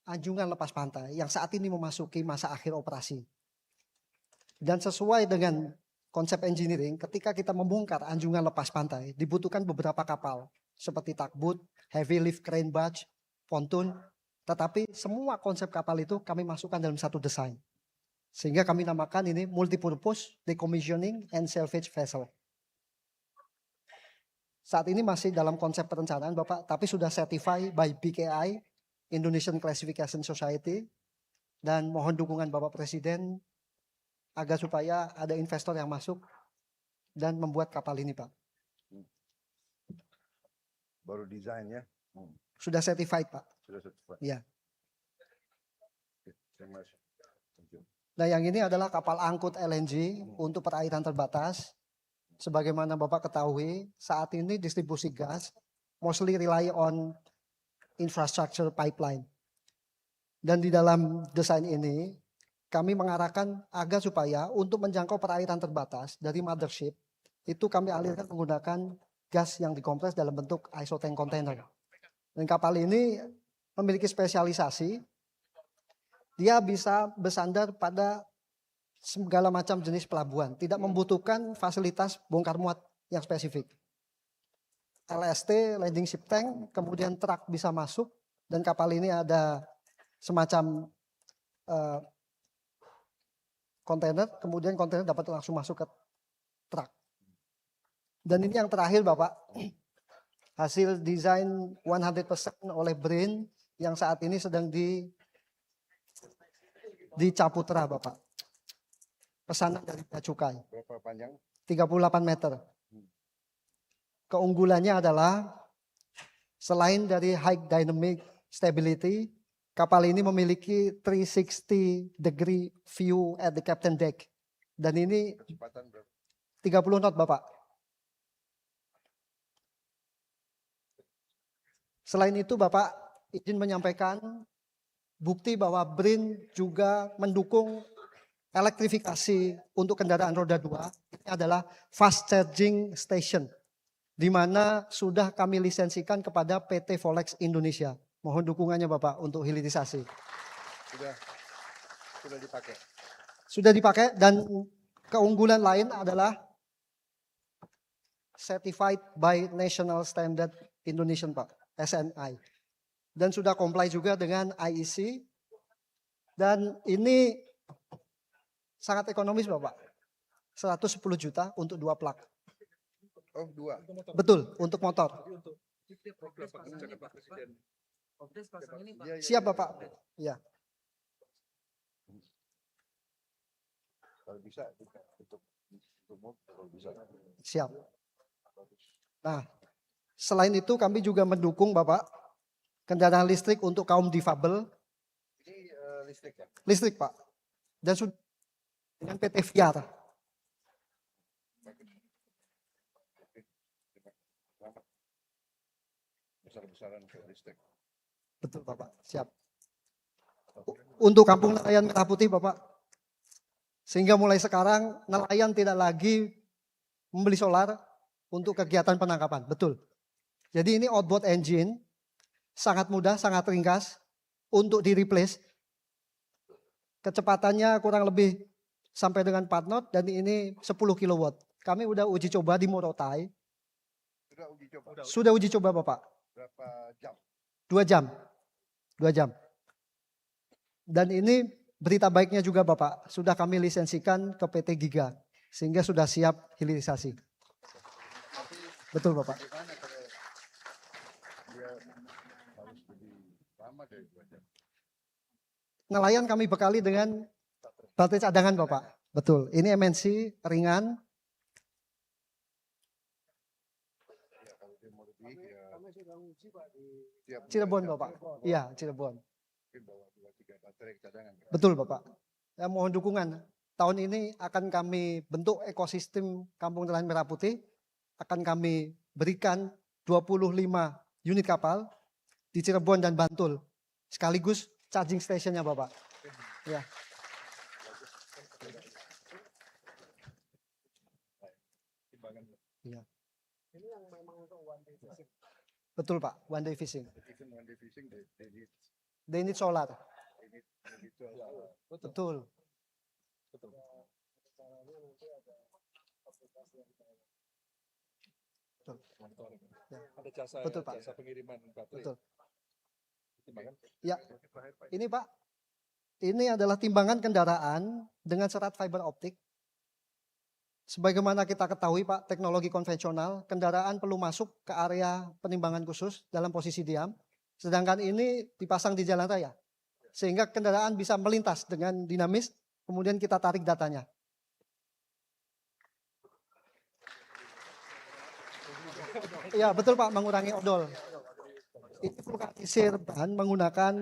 anjungan lepas pantai yang saat ini memasuki masa akhir operasi. Dan sesuai dengan konsep engineering, ketika kita membongkar anjungan lepas pantai, dibutuhkan beberapa kapal seperti tugboat, heavy lift crane barge, pontoon, tetapi semua konsep kapal itu kami masukkan dalam satu desain. Sehingga kami namakan ini multipurpose decommissioning and salvage vessel. Saat ini masih dalam konsep perencanaan Bapak, tapi sudah certified by BKI, Indonesian Classification Society, dan mohon dukungan Bapak Presiden agar supaya ada investor yang masuk dan membuat kapal ini Pak. Baru desain ya? Sudah certified Pak. Sudah certified. Iya. Terima kasih. Nah yang ini adalah kapal angkut LNG untuk perairan terbatas. Sebagaimana Bapak ketahui, saat ini distribusi gas mostly rely on infrastructure pipeline. Dan di dalam desain ini, kami mengarahkan agar supaya untuk menjangkau perairan terbatas dari mothership, itu kami alirkan menggunakan gas yang dikompres dalam bentuk isotank container. Dan kapal ini memiliki spesialisasi, dia bisa bersandar pada segala macam jenis pelabuhan, tidak membutuhkan fasilitas bongkar muat yang spesifik. LST, landing ship tank, kemudian truk bisa masuk, dan kapal ini ada semacam kontainer, kemudian kontainer dapat langsung masuk ke truk. Dan ini yang terakhir Bapak, hasil desain 100% oleh BRAIN yang saat ini sedang di Caputra Bapak. Pesanan dari Bea Cukai. Berapa panjang? 38 meter. Keunggulannya adalah selain dari high dynamic stability, Kapal ini memiliki 360 degree view at the captain deck. Dan ini 30 knot Bapak. Selain itu Bapak izin menyampaikan bukti bahwa BRIN juga mendukung elektrifikasi untuk kendaraan roda 2. Ini adalah fast charging station, di mana sudah kami lisensikan kepada PT Volex Indonesia. Mohon dukungannya Bapak untuk hilirisasi. Sudah dipakai. Sudah dipakai dan keunggulan lain adalah certified by National Standard Indonesian Pak, SNI. Dan sudah comply juga dengan IEC. Dan ini sangat ekonomis Bapak. 110 juta untuk 2 plug. Oh, 2. Betul, untuk motor. Siap Bapak. Ya. Kalau bisa untuk kalau bisa. Siap. Nah, selain itu kami juga mendukung Bapak kendaraan listrik untuk kaum difabel. Ini listrik ya? Listrik Pak. Dan sudah dengan PT Viar. Besar-besaran ke listrik. Betul Bapak, siap. Untuk Kampung Nelayan Merah Putih Bapak, sehingga mulai sekarang nelayan tidak lagi membeli solar untuk kegiatan penangkapan, betul. Jadi ini outboard engine, sangat mudah, sangat ringkas untuk di-replace. Kecepatannya kurang lebih sampai dengan 4 knot dan ini 10 kW. Kami udah uji coba di Morotai. Sudah uji coba Bapak. Berapa jam? 2 jam. 2 jam. Dan ini berita baiknya juga Bapak, sudah kami lisensikan ke PT Giga, sehingga sudah siap hilirisasi. Betul Bapak. Nelayan kami bekali dengan baterai cadangan Bapak. Betul, ini MNC ringan. Cirebon Bapak. Iya, Cirebon. Betul Bapak. Ya, mohon dukungan. Tahun ini akan kami bentuk ekosistem Kampung Nelayan Merah Putih. Akan kami berikan 25 unit kapal di Cirebon dan Bantul. Sekaligus charging stationnya Bapak. Ya. Ya. Ini yang memang untuk one day fishing. Betul Pak, one day fishing. One day fishing, They need solar. Betul. Betul. Ya. Ada jasa, betul, Pak. jasa pengiriman baterai. Betul. Timbangan. Ya, ini Pak, ini adalah timbangan kendaraan dengan serat fiber optik. Sebagaimana kita ketahui Pak, teknologi konvensional, kendaraan perlu masuk ke area penimbangan khusus dalam posisi diam. Sedangkan ini dipasang di jalan raya. Sehingga kendaraan bisa melintas dengan dinamis, kemudian kita tarik datanya. Ya betul Pak, mengurangi odol. Ini vulkanisir bahan menggunakan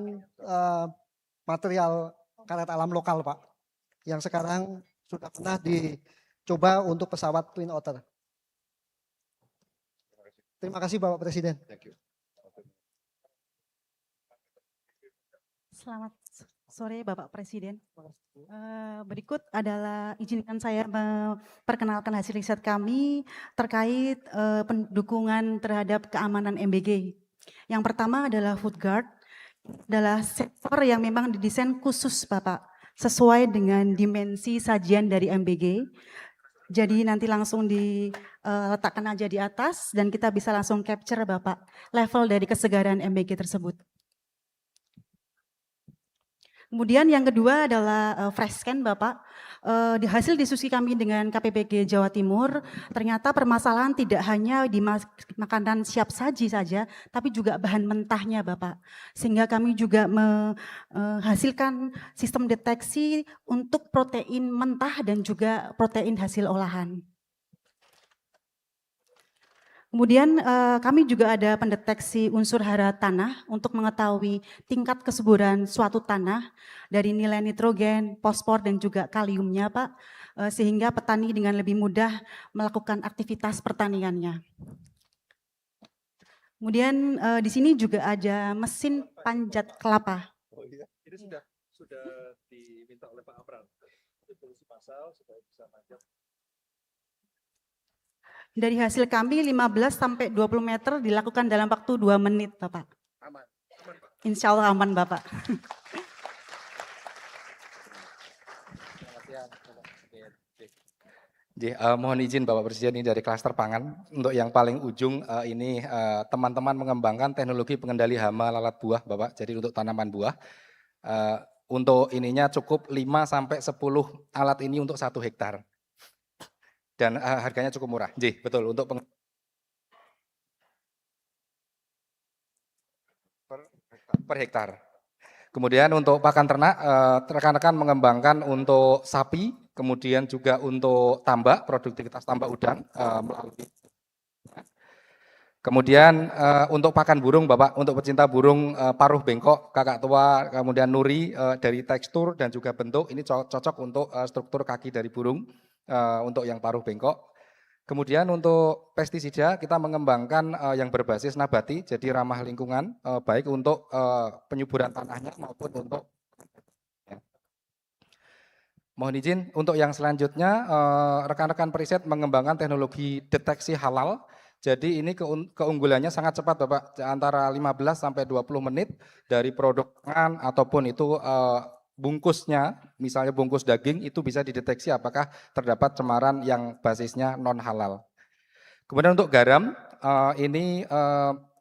material karet alam lokal Pak. Yang sekarang sudah pernah dicoba untuk pesawat Twin Otter. Terima kasih Bapak Presiden. Selamat sore Bapak Presiden. Berikut adalah izinkan saya memperkenalkan hasil riset kami terkait pendukungan terhadap keamanan MBG. Yang pertama adalah Food Guard, adalah sektor yang memang didesain khusus Bapak, sesuai dengan dimensi sajian dari MBG. Jadi nanti langsung diletakkan aja di atas dan kita bisa langsung capture Bapak level dari kesegaran MBG tersebut. Kemudian yang kedua adalah fresh scan Bapak. Di hasil diskusi kami dengan KPPG Jawa Timur, ternyata permasalahan tidak hanya di makanan siap saji saja, tapi juga bahan mentahnya Bapak. Sehingga kami juga menghasilkan sistem deteksi untuk protein mentah dan juga protein hasil olahan. Kemudian kami juga ada pendeteksi unsur hara tanah untuk mengetahui tingkat kesuburan suatu tanah dari nilai nitrogen, fosfor dan juga kaliumnya Pak, sehingga petani dengan lebih mudah melakukan aktivitas pertaniannya. Kemudian di sini juga ada mesin panjat kelapa. Oh iya, ini sudah diminta oleh Pak Amran. Fungsi pasal supaya bisa panjat. Dari hasil kami 15 sampai 20 meter dilakukan dalam waktu 2 menit, Bapak. Aman. Aman, Pak. Insya Allah aman, Bapak. Mohon izin Bapak Presiden, ini dari klaster pangan. Untuk yang paling ujung ini teman-teman mengembangkan teknologi pengendali hama lalat buah Bapak. Jadi untuk tanaman buah. Untuk ininya cukup 5 sampai 10 alat ini untuk 1 hektar. Dan harganya cukup murah. Betul untuk per hektar. Kemudian untuk pakan ternak, rekan-rekan mengembangkan untuk sapi, kemudian juga untuk tambak, produktivitas tambak udang melalui. Kemudian untuk pakan burung, Bapak, untuk pecinta burung paruh bengkok, kakak tua, kemudian nuri dari tekstur dan juga bentuk, ini cocok untuk struktur kaki dari burung untuk yang paruh bengkok. Kemudian untuk pestisida kita mengembangkan yang berbasis nabati, jadi ramah lingkungan, baik untuk penyuburan tanahnya maupun untuk. Mohon izin untuk yang selanjutnya rekan-rekan periset mengembangkan teknologi deteksi halal. Jadi ini keunggulannya sangat cepat Bapak, antara 15 sampai 20 menit dari produk pangan ataupun itu bungkusnya, misalnya bungkus daging itu bisa dideteksi apakah terdapat cemaran yang basisnya non halal. Kemudian untuk garam, ini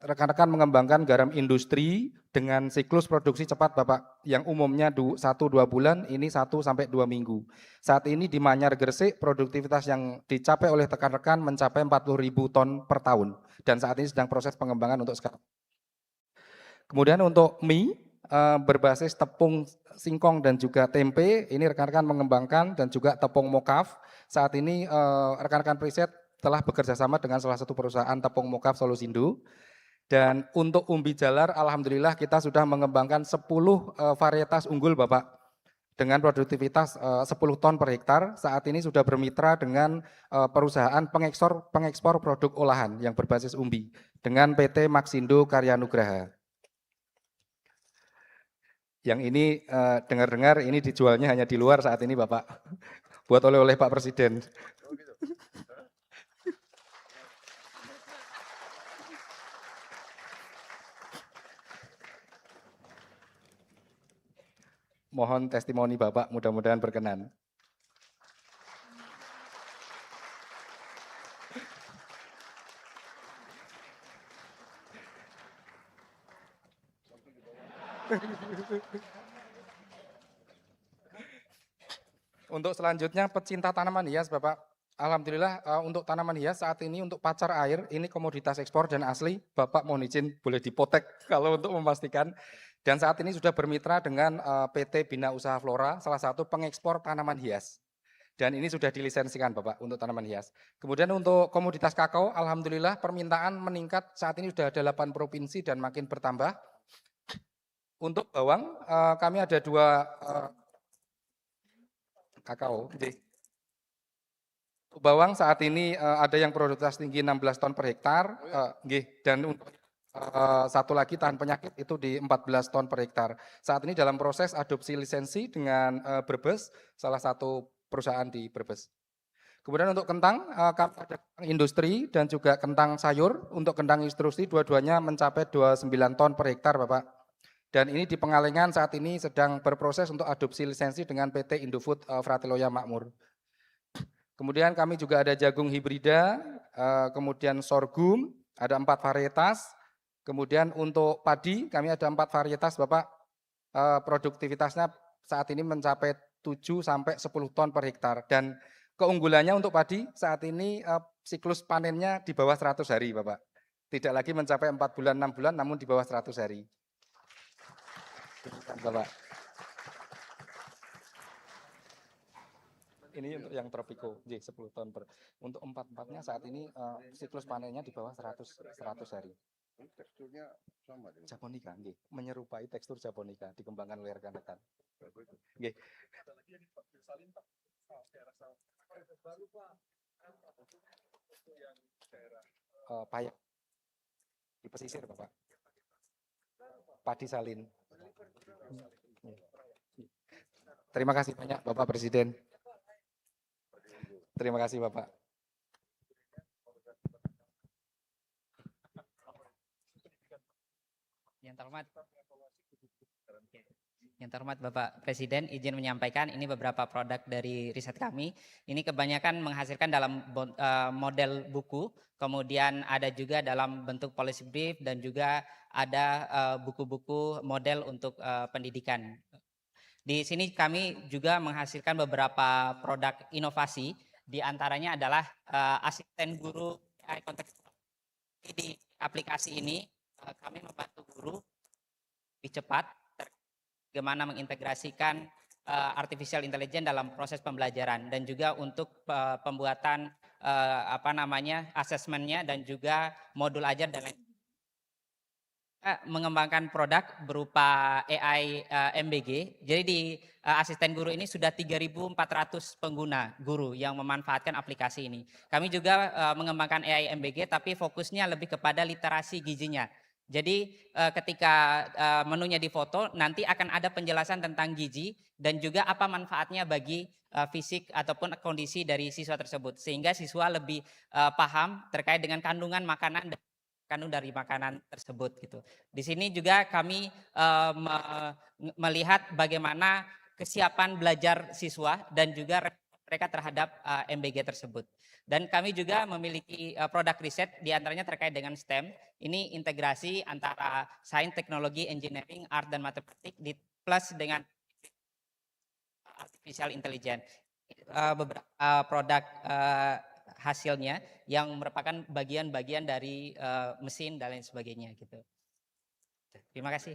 rekan-rekan mengembangkan garam industri dengan siklus produksi cepat Bapak, yang umumnya 1-2 bulan, ini 1 sampai 2 minggu. Saat ini di Manyar Gresik produktivitas yang dicapai oleh rekan-rekan mencapai 40.000 ton per tahun, dan saat ini sedang proses pengembangan untuk sekarang. Kemudian untuk mie, berbasis tepung singkong dan juga tempe, ini rekan-rekan mengembangkan, dan juga tepung mokaf. Saat ini rekan-rekan periset telah bekerja sama dengan salah satu perusahaan tepung mokaf Solusindo. Dan untuk umbi jalar, alhamdulillah kita sudah mengembangkan 10 varietas unggul Bapak, dengan produktivitas 10 ton per hektar. Saat ini sudah bermitra dengan perusahaan pengekspor produk olahan yang berbasis umbi, dengan PT Maxindo Karya Nugraha. Yang ini dengar-dengar ini dijualnya hanya di luar saat ini Bapak, buat oleh-oleh Pak Presiden. Mohon testimoni Bapak, mudah-mudahan berkenan. Untuk selanjutnya pecinta tanaman hias Bapak, alhamdulillah untuk tanaman hias saat ini untuk pacar air, ini komoditas ekspor dan asli, Bapak mohon izin boleh dipotek kalau untuk memastikan. Dan saat ini sudah bermitra dengan PT Bina Usaha Flora, salah satu pengekspor tanaman hias. Dan ini sudah dilisensikan Bapak untuk tanaman hias. Kemudian untuk komoditas kakao, alhamdulillah permintaan meningkat, saat ini sudah ada 8 provinsi dan makin bertambah. Untuk bawang, kami ada 2 kakao. Bawang saat ini ada yang produktivitas tinggi 16 ton per hektar, dan untuk satu lagi tahan penyakit itu di 14 ton per hektar. Saat ini dalam proses adopsi lisensi dengan Brebes, salah satu perusahaan di Brebes. Kemudian untuk kentang, kami ada industri dan juga kentang sayur. Untuk kentang industri dua-duanya mencapai 29 ton per hektar Bapak. Dan ini di Pengalengan saat ini sedang berproses untuk adopsi lisensi dengan PT Indofood Fratiloya Makmur. Kemudian kami juga ada jagung hibrida, kemudian sorghum, ada 4 varietas. Kemudian untuk padi, kami ada 4 varietas Bapak, produktivitasnya saat ini mencapai 7 sampai 10 ton per hektar. Dan keunggulannya untuk padi saat ini siklus panennya di bawah 100 hari Bapak. Tidak lagi mencapai 4 bulan, 6 bulan, namun di bawah 100 hari. Bapak. Ini untuk yang Tropico J 10 ton per. Untuk empatnya saat ini siklus panennya di bawah 100 hari. Teksturnya sama dengan Japonica, nggih, menyerupai tekstur Japonica, dikembangkan oleh rekan-rekan. Nggih. Payah di pesisir, Bapak. Padi salin. Terima kasih banyak Bapak Presiden. Terima kasih Bapak. Yang terhormat Bapak Presiden, izin menyampaikan ini beberapa produk dari riset kami. Ini kebanyakan menghasilkan dalam model buku, kemudian ada juga dalam bentuk policy brief dan juga ada buku-buku model untuk pendidikan. Di sini kami juga menghasilkan beberapa produk inovasi, di antaranya adalah asisten guru AI konteks. Di aplikasi ini kami membantu guru lebih cepat bagaimana mengintegrasikan artificial intelligence dalam proses pembelajaran dan juga untuk pembuatan asesmennya dan juga modul ajar dan lain. Mengembangkan produk berupa AI MBG. Jadi di asisten guru ini sudah 3.400 pengguna guru yang memanfaatkan aplikasi ini. Kami juga mengembangkan AI MBG tapi fokusnya lebih kepada literasi gizinya. Jadi ketika menunya difoto nanti akan ada penjelasan tentang gizi dan juga apa manfaatnya bagi fisik ataupun kondisi dari siswa tersebut sehingga siswa lebih paham terkait dengan kandungan makanan dan kandung dari makanan tersebut gitu. Di sini juga kami melihat bagaimana kesiapan belajar siswa dan juga mereka terhadap MBG tersebut. Dan kami juga memiliki produk riset diantaranya terkait dengan STEM. Ini integrasi antara sains, teknologi, engineering, art, dan matematik plus dengan artificial intelligence. Beberapa produk hasilnya yang merupakan bagian-bagian dari mesin dan lain sebagainya gitu. Terima kasih.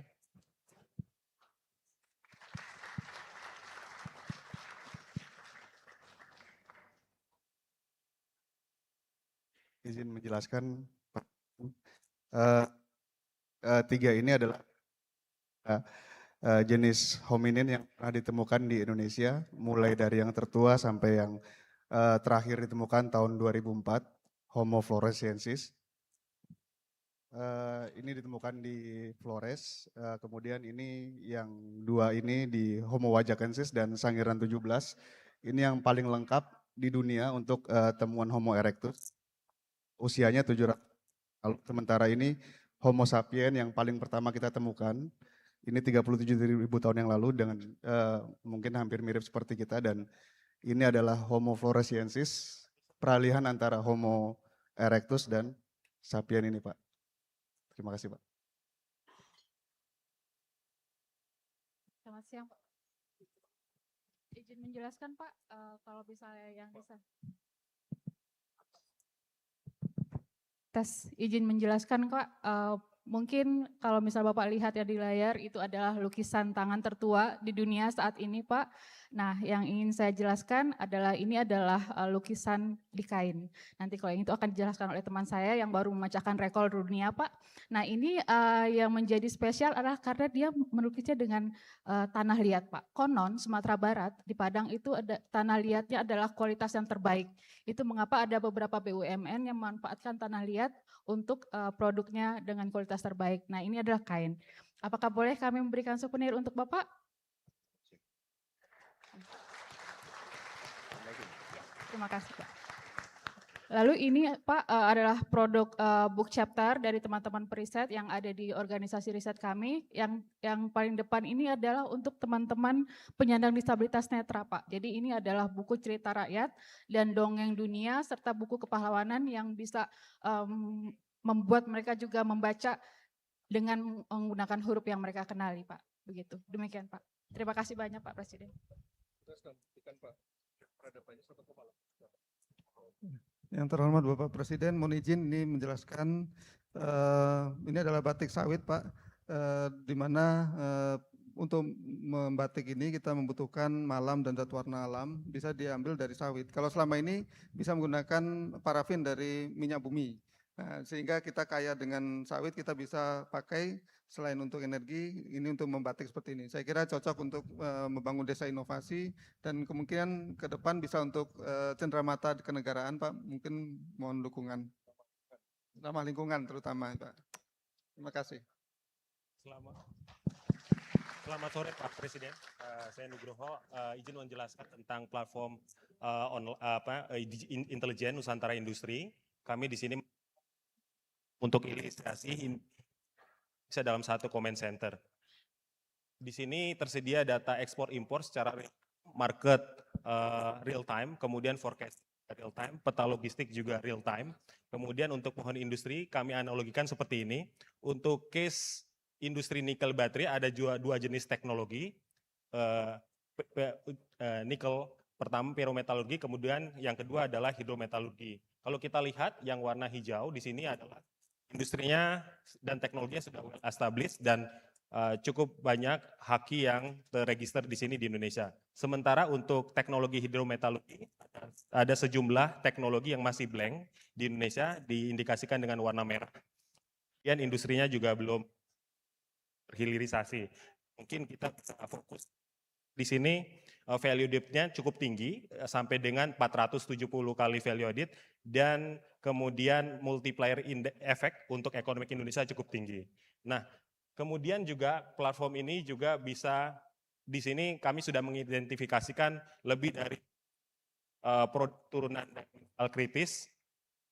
Izin menjelaskan, Pak. Tiga ini adalah jenis hominin yang pernah ditemukan di Indonesia, mulai dari yang tertua sampai yang terakhir ditemukan tahun 2004, Homo floresiensis. Ini ditemukan di Flores, kemudian ini yang dua ini di Homo wajakensis dan Sangiran 17. Ini yang paling lengkap di dunia untuk temuan Homo erectus. Usianya 700 tahun. Sementara ini Homo sapien yang paling pertama kita temukan, ini 37.000 tahun yang lalu dengan mungkin hampir mirip seperti kita, dan ini adalah Homo floresiensis, peralihan antara Homo erectus dan sapien ini, Pak. Terima kasih, Pak. Selamat siang, Pak. Izin menjelaskan, Pak, kalau misalnya yang bisa. Tes, izin menjelaskan, Pak. Mungkin kalau misal Bapak lihat ya di layar, itu adalah lukisan tangan tertua di dunia saat ini, Pak. Nah, yang ingin saya jelaskan adalah ini adalah lukisan di kain. Nanti kalau yang itu akan dijelaskan oleh teman saya yang baru memecahkan rekor dunia, Pak. Nah, ini yang menjadi spesial adalah karena dia melukisnya dengan tanah liat, Pak. Konon Sumatera Barat di Padang itu ada tanah liatnya adalah kualitas yang terbaik. Itu mengapa ada beberapa BUMN yang memanfaatkan tanah liat untuk produknya dengan kualitas terbaik. Nah, ini adalah kain. Apakah boleh kami memberikan souvenir untuk Bapak? Terima kasih, Pak. Lalu ini, Pak, adalah produk book chapter dari teman-teman periset yang ada di organisasi riset kami. Yang paling depan ini adalah untuk teman-teman penyandang disabilitas netra, Pak. Jadi ini adalah buku cerita rakyat dan dongeng dunia serta buku kepahlawanan yang bisa membuat mereka juga membaca dengan menggunakan huruf yang mereka kenali, Pak. Begitu. Demikian, Pak. Terima kasih banyak, Pak Presiden. Yang terhormat Bapak Presiden, mohon izin ini menjelaskan ini adalah batik sawit, Pak, di mana untuk membatik ini kita membutuhkan malam dan zat warna alam, bisa diambil dari sawit. Kalau selama ini bisa menggunakan parafin dari minyak bumi. Nah, sehingga kita kaya dengan sawit, kita bisa pakai selain untuk energi, ini untuk membatik seperti ini. Saya kira cocok untuk membangun desa inovasi dan kemungkinan ke depan bisa untuk cenderamata kenegaraan, Pak. Mungkin mohon dukungan. Ramah lingkungan terutama, Pak. Terima kasih. Selamat sore Pak Presiden, saya Nugroho, izin menjelaskan tentang platform intelijen Nusantara Industri. Kami di sini untuk ilustrasi bisa dalam satu comment center. Di sini tersedia data ekspor impor secara market real time, kemudian forecast real time, peta logistik juga real time. Kemudian untuk pohon industri kami analogikan seperti ini. Untuk case industri nikel baterai ada dua jenis teknologi. Nikel pertama pyrometalurgi, kemudian yang kedua adalah hidrometalurgi. Kalau kita lihat yang warna hijau di sini adalah industrinya dan teknologinya sudah well established dan cukup banyak haki yang terregister di sini di Indonesia. Sementara untuk teknologi hidrometalurgi ada sejumlah teknologi yang masih blank di Indonesia, diindikasikan dengan warna merah. Dan industrinya juga belum terhilirisasi. Mungkin kita bisa fokus di sini value added-nya cukup tinggi sampai dengan 470 kali value added dan kemudian multiplier effect untuk ekonomi Indonesia cukup tinggi. Nah, kemudian juga platform ini juga bisa di sini kami sudah mengidentifikasikan lebih dari turunan hal kritis.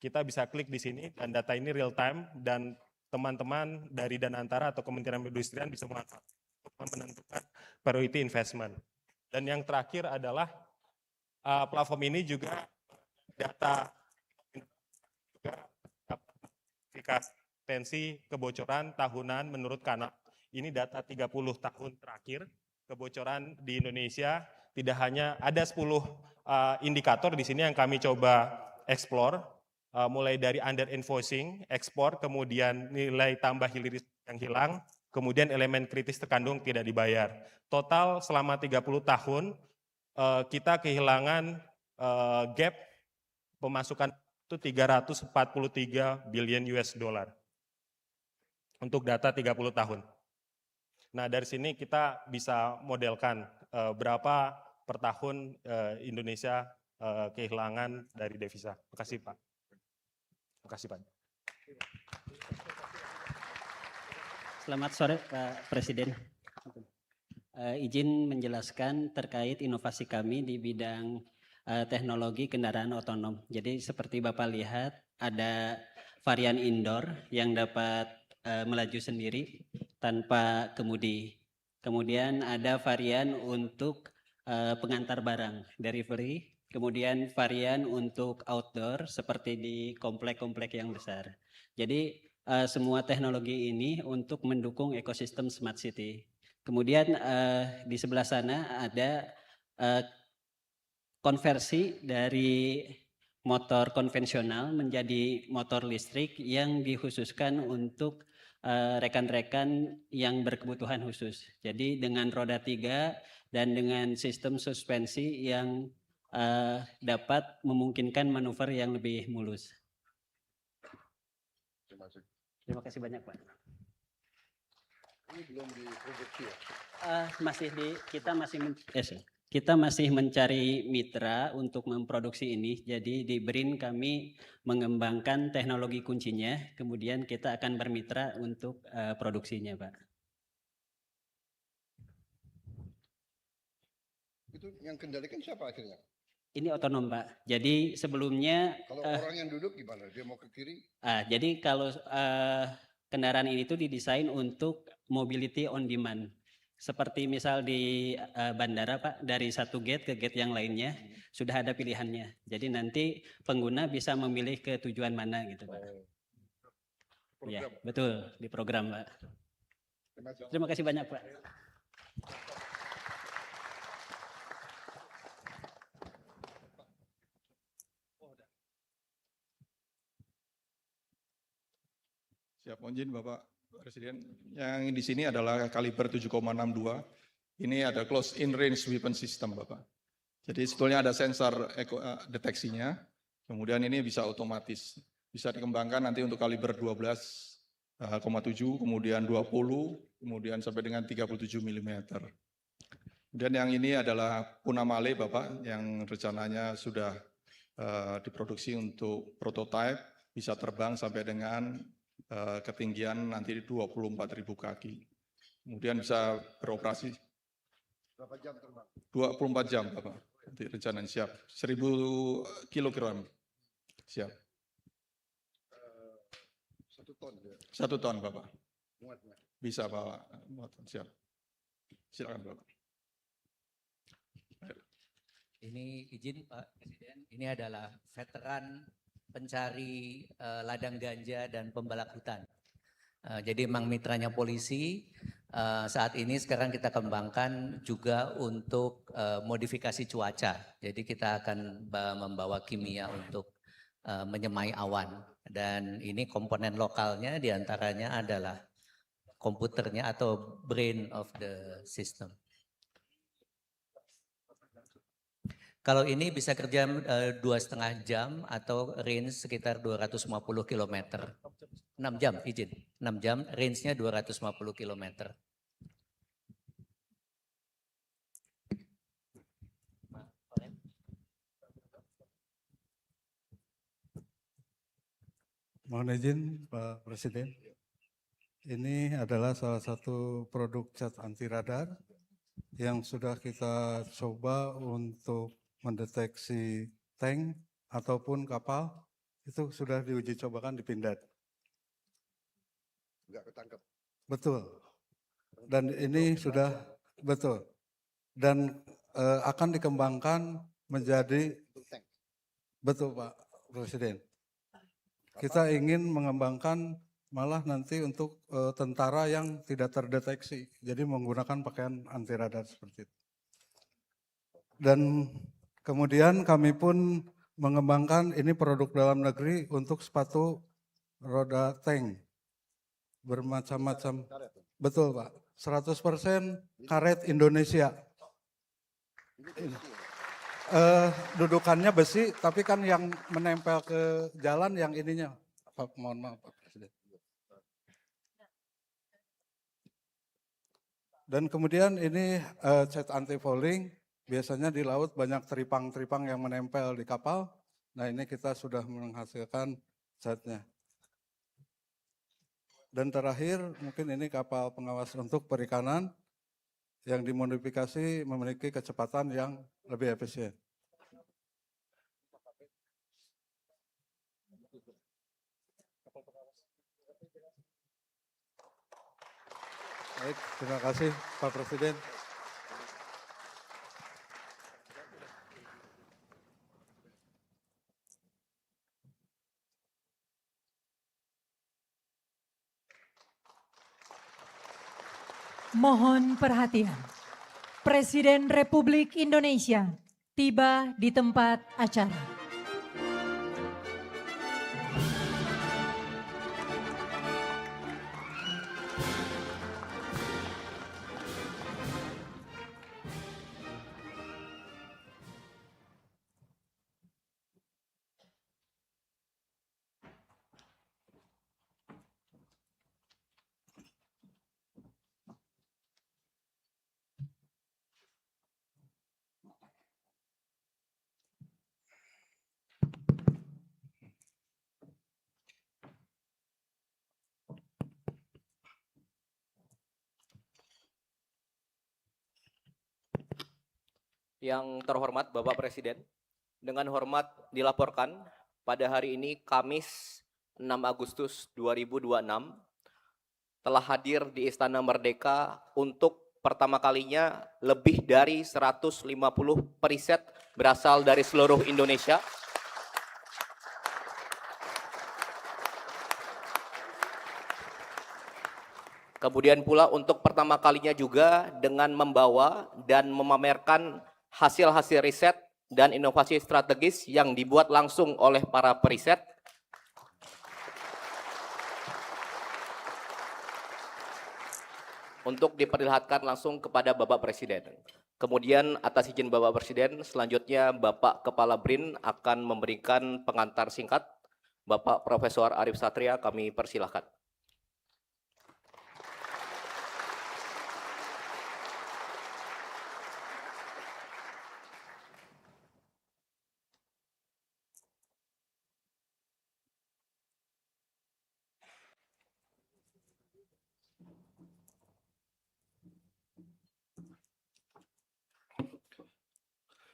Kita bisa klik di sini dan data ini real time dan teman-teman dari Danantara atau Kementerian Perindustrian bisa menentukan priority investment. Dan yang terakhir adalah platform ini juga data tensi kebocoran tahunan menurut Kanal. Ini data 30 tahun terakhir kebocoran di Indonesia. Tidak hanya ada 10 indikator di sini yang kami coba explore, mulai dari under invoicing, ekspor, kemudian nilai tambah hiliris yang hilang, kemudian elemen kritis terkandung tidak dibayar. Total selama 30 tahun kita kehilangan gap pemasukan itu 343 billion US dollar untuk data 30 tahun. Nah, dari sini kita bisa modelkan berapa per tahun Indonesia kehilangan dari devisa. Terima kasih Pak. Terima kasih Pak. Selamat sore Pak Presiden. Izin menjelaskan terkait inovasi kami di bidang teknologi kendaraan otonom. Jadi seperti Bapak lihat ada varian indoor yang dapat melaju sendiri tanpa kemudi. Kemudian ada varian untuk pengantar barang, delivery. Kemudian varian untuk outdoor seperti di komplek-komplek yang besar. Jadi semua teknologi ini untuk mendukung ekosistem smart city. Kemudian di sebelah sana ada konversi dari motor konvensional menjadi motor listrik yang dikhususkan untuk rekan-rekan yang berkebutuhan khusus. Jadi dengan roda 3 dan dengan sistem suspensi yang dapat memungkinkan manuver yang lebih mulus. Terima kasih banyak Pak. Ini belum diproduksi ya? Kita masih mencari mitra untuk memproduksi ini. Jadi di BRIN kami mengembangkan teknologi kuncinya, kemudian kita akan bermitra untuk produksinya, Pak. Itu yang kendalikan siapa akhirnya? Ini otonom, Pak. Jadi sebelumnya Kalau orang yang duduk gimana? Dia mau ke kiri? Jadi kalau kendaraan ini tuh didesain untuk mobility on demand. Seperti misal di bandara Pak, dari satu gate ke gate yang lainnya sudah ada pilihannya. Jadi nanti pengguna bisa memilih ke tujuan mana gitu Pak. Ya, betul, di program Pak. Terima kasih banyak Pak. Siap, mohon izin Bapak Presiden, yang di sini adalah kaliber 7,62. Ini ada close in range weapon system, Bapak. Jadi sebetulnya ada sensor deteksinya, kemudian ini bisa otomatis. Bisa dikembangkan nanti untuk kaliber 12,7, kemudian 20, kemudian sampai dengan 37 mm. Kemudian yang ini adalah Punamale, Bapak, yang rencananya sudah diproduksi untuk prototipe, bisa terbang sampai dengan ketinggian nanti 24.000 kaki. Kemudian bisa beroperasi Berapa jam terbang? 24 jam, Bapak. Nanti rencananya siap. 1000 kilogram. Siap. 1 ton ya? 1 ton, Bapak. Muat. Bisa, Bapak. Siap. Silakan, Bapak. Ini izin Pak Presiden, ini adalah veteran pencari ladang ganja dan pembalak hutan. Jadi memang mitranya polisi, saat ini sekarang kita kembangkan juga untuk modifikasi cuaca. Jadi kita akan membawa kimia untuk menyemai awan. Dan ini komponen lokalnya diantaranya adalah komputernya atau brain of the system. Kalau ini bisa kerja 2,5 jam atau range sekitar 250 km. 6 jam, izin. 6 jam, range-nya 250 km. Mohon izin Pak Presiden. Ini adalah salah satu produk cat anti radar yang sudah kita coba untuk mendeteksi tank ataupun kapal, itu sudah diuji cobakan di Pindad. Enggak ketangkep. Betul. Dan ini sudah betul. Dan akan dikembangkan menjadi betul Pak Presiden. Kita ingin mengembangkan malah nanti untuk tentara yang tidak terdeteksi. Jadi menggunakan pakaian anti radar seperti itu. Dan kemudian kami pun mengembangkan ini produk dalam negeri untuk sepatu roda tank. Bermacam-macam. Betul Pak, 100% karet Indonesia. Dudukannya besi, tapi kan yang menempel ke jalan yang ininya. Mohon maaf Pak Presiden. Dan kemudian ini cat anti-fouling. Biasanya di laut banyak teripang-teripang yang menempel di kapal. Nah ini kita sudah menghasilkan catnya. Dan terakhir mungkin ini kapal pengawas untuk perikanan yang dimodifikasi memiliki kecepatan yang lebih efisien. Baik, terima kasih Pak Presiden. Mohon perhatian. Presiden Republik Indonesia tiba di tempat acara. Yang terhormat Bapak Presiden, dengan hormat dilaporkan pada hari ini Kamis 6 Agustus 2026 telah hadir di Istana Merdeka untuk pertama kalinya lebih dari 150 periset berasal dari seluruh Indonesia. Kemudian pula untuk pertama kalinya juga dengan membawa dan memamerkan hasil-hasil riset dan inovasi strategis yang dibuat langsung oleh para periset. untuk diperlihatkan langsung kepada Bapak Presiden. Kemudian atas izin Bapak Presiden, selanjutnya Bapak Kepala BRIN akan memberikan pengantar singkat. Bapak Profesor Arif Satria, kami persilahkan.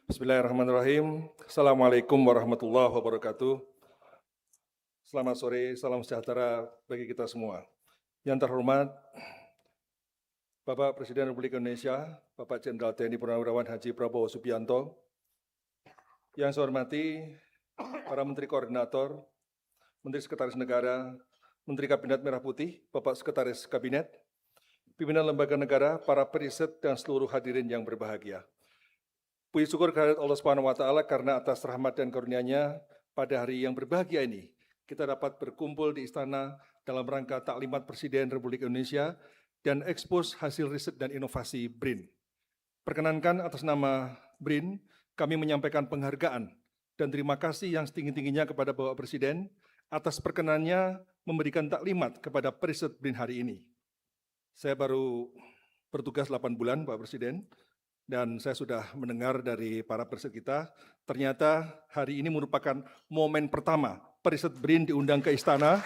Bismillahirrahmanirrahim. Assalamualaikum warahmatullahi wabarakatuh. Selamat sore, salam sejahtera bagi kita semua. Yang terhormat Bapak Presiden Republik Indonesia, Bapak Jenderal TNI Purnawirawan Haji Prabowo Subianto, yang saya hormati para Menteri Koordinator, Menteri Sekretaris Negara, Menteri Kabinet Merah Putih, Bapak Sekretaris Kabinet, pimpinan lembaga negara, para periset, dan seluruh hadirin yang berbahagia. Puji syukur kehadirat Allah Subhanahu wa Ta'ala karena atas rahmat dan karunia-Nya pada hari yang berbahagia ini kita dapat berkumpul di istana dalam rangka taklimat Presiden Republik Indonesia dan ekspos hasil riset dan inovasi BRIN. Perkenankan atas nama BRIN kami menyampaikan penghargaan dan terima kasih yang setinggi-tingginya kepada Bapak Presiden atas perkenannya memberikan taklimat kepada periset BRIN hari ini. Saya baru bertugas 8 bulan Pak Presiden. Dan saya sudah mendengar dari para periset kita, ternyata hari ini merupakan momen pertama periset BRIN diundang ke istana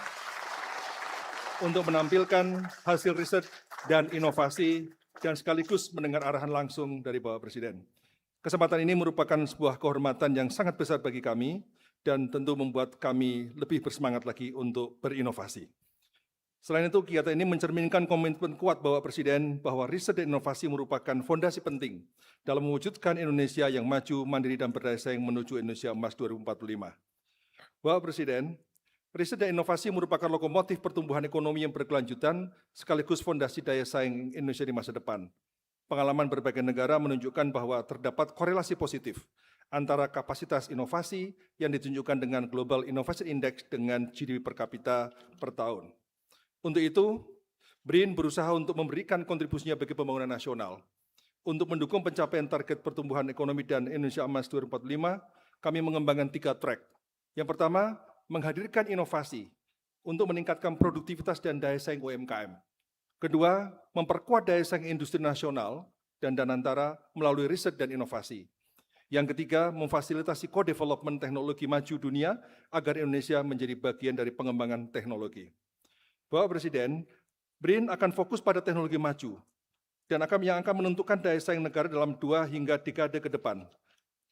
untuk menampilkan hasil riset dan inovasi dan sekaligus mendengar arahan langsung dari Bapak Presiden. Kesempatan ini merupakan sebuah kehormatan yang sangat besar bagi kami dan tentu membuat kami lebih bersemangat lagi untuk berinovasi. Selain itu, kegiatan ini mencerminkan komitmen kuat Bapak Presiden bahwa riset dan inovasi merupakan fondasi penting dalam mewujudkan Indonesia yang maju, mandiri, dan berdaya saing menuju Indonesia Emas 2045. Bapak Presiden, riset dan inovasi merupakan lokomotif pertumbuhan ekonomi yang berkelanjutan sekaligus fondasi daya saing Indonesia di masa depan. Pengalaman berbagai negara menunjukkan bahwa terdapat korelasi positif antara kapasitas inovasi yang ditunjukkan dengan Global Innovation Index dengan GDP per kapita per tahun. Untuk itu, BRIN berusaha untuk memberikan kontribusinya bagi pembangunan nasional. Untuk mendukung pencapaian target pertumbuhan ekonomi dan Indonesia Emas 2045, kami mengembangkan 3 track. Yang pertama, menghadirkan inovasi untuk meningkatkan produktivitas dan daya saing UMKM. Kedua, memperkuat daya saing industri nasional dan danantara melalui riset dan inovasi. Yang ketiga, memfasilitasi co-development teknologi maju dunia agar Indonesia menjadi bagian dari pengembangan teknologi. Bapak Presiden, BRIN akan fokus pada teknologi maju dan yang akan menentukan daya saing negara dalam 2 hingga dekade ke depan.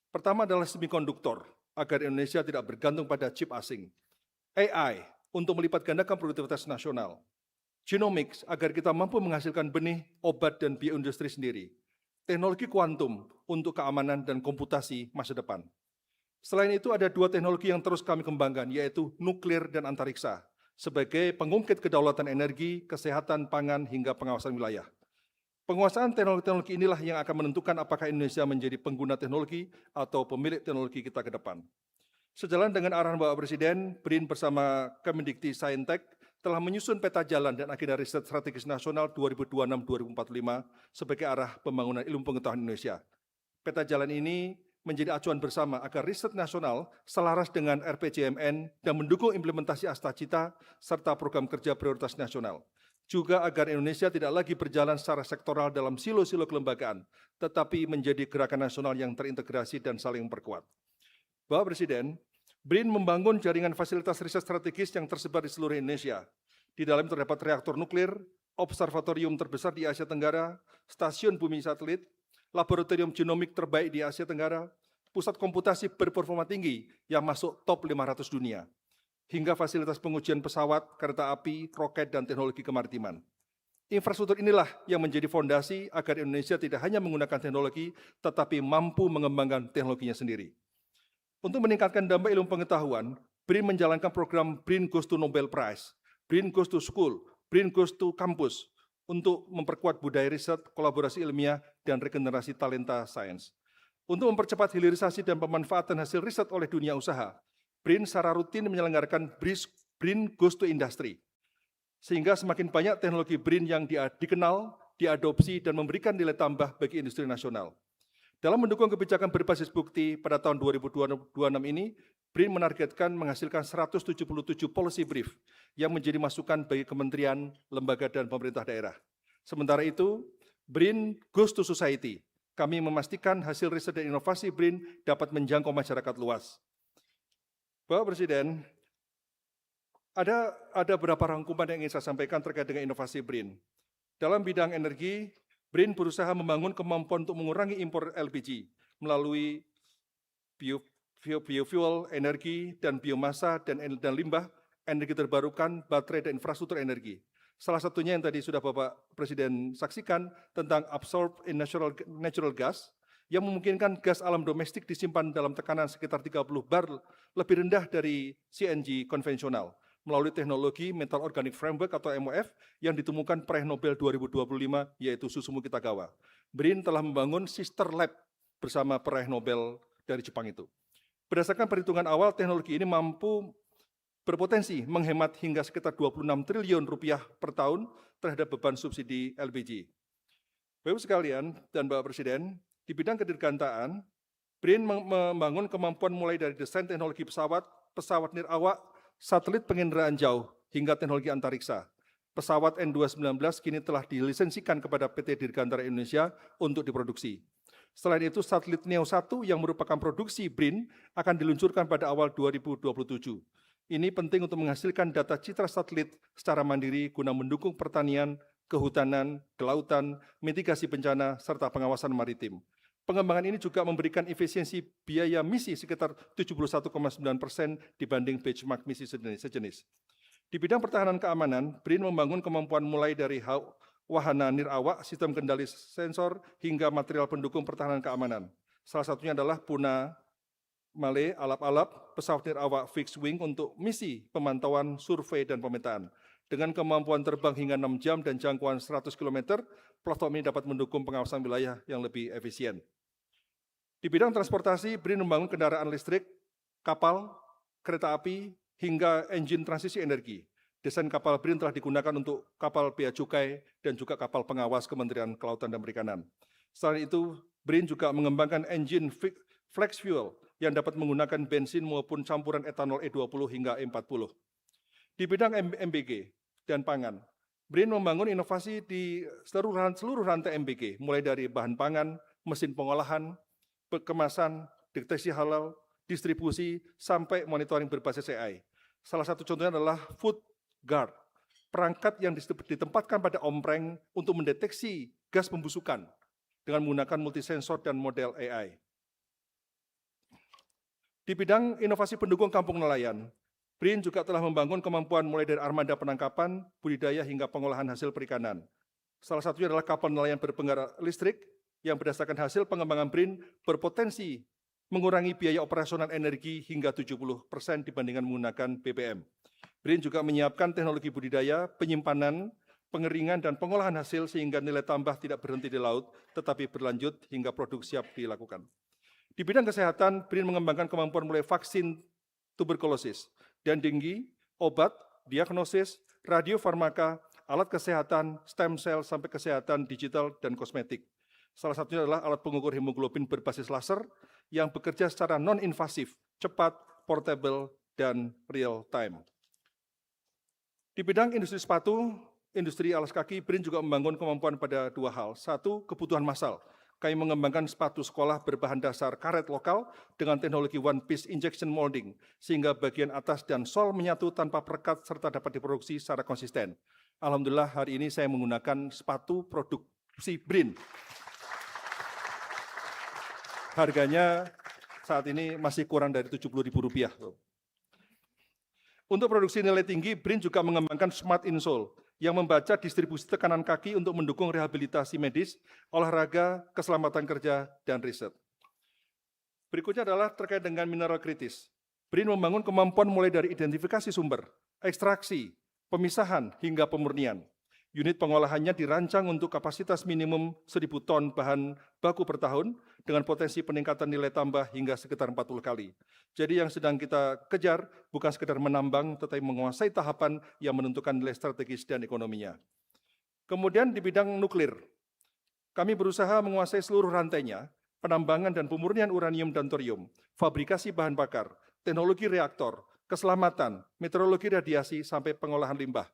Pertama adalah semikonduktor, agar Indonesia tidak bergantung pada chip asing. AI, untuk melipat gandakan produktivitas nasional. Genomics, agar kita mampu menghasilkan benih, obat, dan bioindustri sendiri. Teknologi kuantum, untuk keamanan dan komputasi masa depan. Selain itu ada 2 teknologi yang terus kami kembangkan, yaitu nuklir dan antariksa, sebagai pengungkit kedaulatan energi, kesehatan, pangan, hingga pengawasan wilayah. Penguasaan teknologi-teknologi inilah yang akan menentukan apakah Indonesia menjadi pengguna teknologi atau pemilik teknologi kita ke depan. Sejalan dengan arahan Bapak Presiden, BRIN bersama Kemendikti Saintek telah menyusun peta jalan dan agenda riset strategis nasional 2026-2045 sebagai arah pembangunan ilmu pengetahuan Indonesia. Peta jalan ini menjadi acuan bersama agar riset nasional selaras dengan RPJMN dan mendukung implementasi Astacita serta program kerja prioritas nasional. Juga agar Indonesia tidak lagi berjalan secara sektoral dalam silo-silo kelembagaan, tetapi menjadi gerakan nasional yang terintegrasi dan saling memperkuat. Bapak Presiden, BRIN membangun jaringan fasilitas riset strategis yang tersebar di seluruh Indonesia. Di dalam terdapat reaktor nuklir, observatorium terbesar di Asia Tenggara, stasiun bumi satelit, laboratorium genomik terbaik di Asia Tenggara, pusat komputasi berperforma tinggi yang masuk top 500 dunia, hingga fasilitas pengujian pesawat, kereta api, roket, dan teknologi kemaritiman. Infrastruktur inilah yang menjadi fondasi agar Indonesia tidak hanya menggunakan teknologi, tetapi mampu mengembangkan teknologinya sendiri. Untuk meningkatkan dampak ilmu pengetahuan, BRIN menjalankan program BRIN Goes to Nobel Prize, BRIN Goes to School, BRIN Goes to Campus, untuk memperkuat budaya riset, kolaborasi ilmiah, dan regenerasi talenta sains. Untuk mempercepat hilirisasi dan pemanfaatan hasil riset oleh dunia usaha, BRIN secara rutin menyelenggarakan BRIN Goes to Industry, sehingga semakin banyak teknologi BRIN yang dikenal diadopsi, dan memberikan nilai tambah bagi industri nasional. Dalam mendukung kebijakan berbasis bukti pada tahun 2026 ini, BRIN menargetkan menghasilkan 177 policy brief yang menjadi masukan bagi kementerian, lembaga, dan pemerintah daerah. Sementara itu, BRIN goes to society. Kami memastikan hasil riset dan inovasi BRIN dapat menjangkau masyarakat luas. Bapak Presiden, ada beberapa rangkuman yang ingin saya sampaikan terkait dengan inovasi BRIN. Dalam bidang energi, BRIN berusaha membangun kemampuan untuk mengurangi impor LPG melalui biofuel, energi, dan biomasa, dan limbah, energi terbarukan, baterai, dan infrastruktur energi. Salah satunya yang tadi sudah Bapak Presiden saksikan tentang absorbed in natural gas, yang memungkinkan gas alam domestik disimpan dalam tekanan sekitar 30 bar lebih rendah dari CNG konvensional melalui teknologi Metal Organic Framework atau MOF yang ditemukan peraih Nobel 2025 yaitu Susumu Kitagawa. BRIN telah membangun sister lab bersama peraih Nobel dari Jepang itu. Berdasarkan perhitungan awal, teknologi ini mampu berpotensi menghemat hingga sekitar 26 triliun rupiah per tahun terhadap beban subsidi LPG. Bapak sekalian dan Bapak Presiden, di bidang kedirgantaan, BRIN membangun kemampuan mulai dari desain teknologi pesawat, pesawat nirawak, satelit penginderaan jauh, hingga teknologi antariksa. Pesawat N219 kini telah dilisensikan kepada PT Dirgantara Indonesia untuk diproduksi. Selain itu, satelit Neo 1 yang merupakan produksi BRIN akan diluncurkan pada awal 2027. Ini penting untuk menghasilkan data citra satelit secara mandiri guna mendukung pertanian, kehutanan, kelautan, mitigasi bencana, serta pengawasan maritim. Pengembangan ini juga memberikan efisiensi biaya misi sekitar 71,9% dibanding benchmark misi sejenis. Di bidang pertahanan keamanan, BRIN membangun kemampuan mulai dari wahana nirawak, sistem kendali sensor, hingga material pendukung pertahanan keamanan. Salah satunya adalah Puna Male, alap-alap, pesawat nirawak fixed wing untuk misi pemantauan, survei, dan pemetaan. Dengan kemampuan terbang hingga 6 jam dan jangkauan 100 km, platform ini dapat mendukung pengawasan wilayah yang lebih efisien. Di bidang transportasi, BRIN membangun kendaraan listrik, kapal, kereta api, hingga engine transisi energi. Desain kapal BRIN telah digunakan untuk kapal bea cukai dan juga kapal pengawas Kementerian Kelautan dan Perikanan. Selain itu, BRIN juga mengembangkan engine flex fuel yang dapat menggunakan bensin maupun campuran etanol E20 hingga E40. Di bidang MBG dan pangan, BRIN membangun inovasi di seluruh rantai MBG, mulai dari bahan pangan, mesin pengolahan, kemasan, deteksi halal, distribusi, sampai monitoring berbasis AI. Salah satu contohnya adalah Food Guard, perangkat yang ditempatkan pada ompreng untuk mendeteksi gas pembusukan dengan menggunakan multisensor dan model AI. Di bidang inovasi pendukung kampung nelayan, BRIN juga telah membangun kemampuan mulai dari armada penangkapan, budidaya, hingga pengolahan hasil perikanan. Salah satunya adalah kapal nelayan berpenggerak listrik yang berdasarkan hasil pengembangan BRIN berpotensi mengurangi biaya operasional energi hingga 70% dibandingkan menggunakan BBM. BRIN juga menyiapkan teknologi budidaya, penyimpanan, pengeringan, dan pengolahan hasil sehingga nilai tambah tidak berhenti di laut, tetapi berlanjut hingga produksi siap dilakukan. Di bidang kesehatan, BRIN mengembangkan kemampuan mulai vaksin tuberkulosis dan denggi, obat, diagnosis, radiofarmaka, alat kesehatan, stem cell, sampai kesehatan digital dan kosmetik. Salah satunya adalah alat pengukur hemoglobin berbasis laser yang bekerja secara non-invasif, cepat, portable, dan real time. Di bidang industri sepatu, industri alas kaki, BRIN juga membangun kemampuan pada dua hal. Satu, kebutuhan massal. Kami mengembangkan sepatu sekolah berbahan dasar karet lokal dengan teknologi one piece injection molding, sehingga bagian atas dan sol menyatu tanpa perekat serta dapat diproduksi secara konsisten. Alhamdulillah hari ini saya menggunakan sepatu produksi BRIN. Harganya saat ini masih kurang dari Rp70.000. Untuk produksi nilai tinggi, BRIN juga mengembangkan Smart Insole yang membaca distribusi tekanan kaki untuk mendukung rehabilitasi medis, olahraga, keselamatan kerja, dan riset. Berikutnya adalah terkait dengan mineral kritis. BRIN membangun kemampuan mulai dari identifikasi sumber, ekstraksi, pemisahan, hingga pemurnian. Unit pengolahannya dirancang untuk kapasitas minimum 1.000 ton bahan baku per tahun dengan potensi peningkatan nilai tambah hingga sekitar 40 kali. Jadi yang sedang kita kejar bukan sekedar menambang, tetapi menguasai tahapan yang menentukan nilai strategis dan ekonominya. Kemudian di bidang nuklir, kami berusaha menguasai seluruh rantainya, penambangan dan pemurnian uranium dan thorium, fabrikasi bahan bakar, teknologi reaktor, keselamatan, meteorologi radiasi, sampai pengolahan limbah.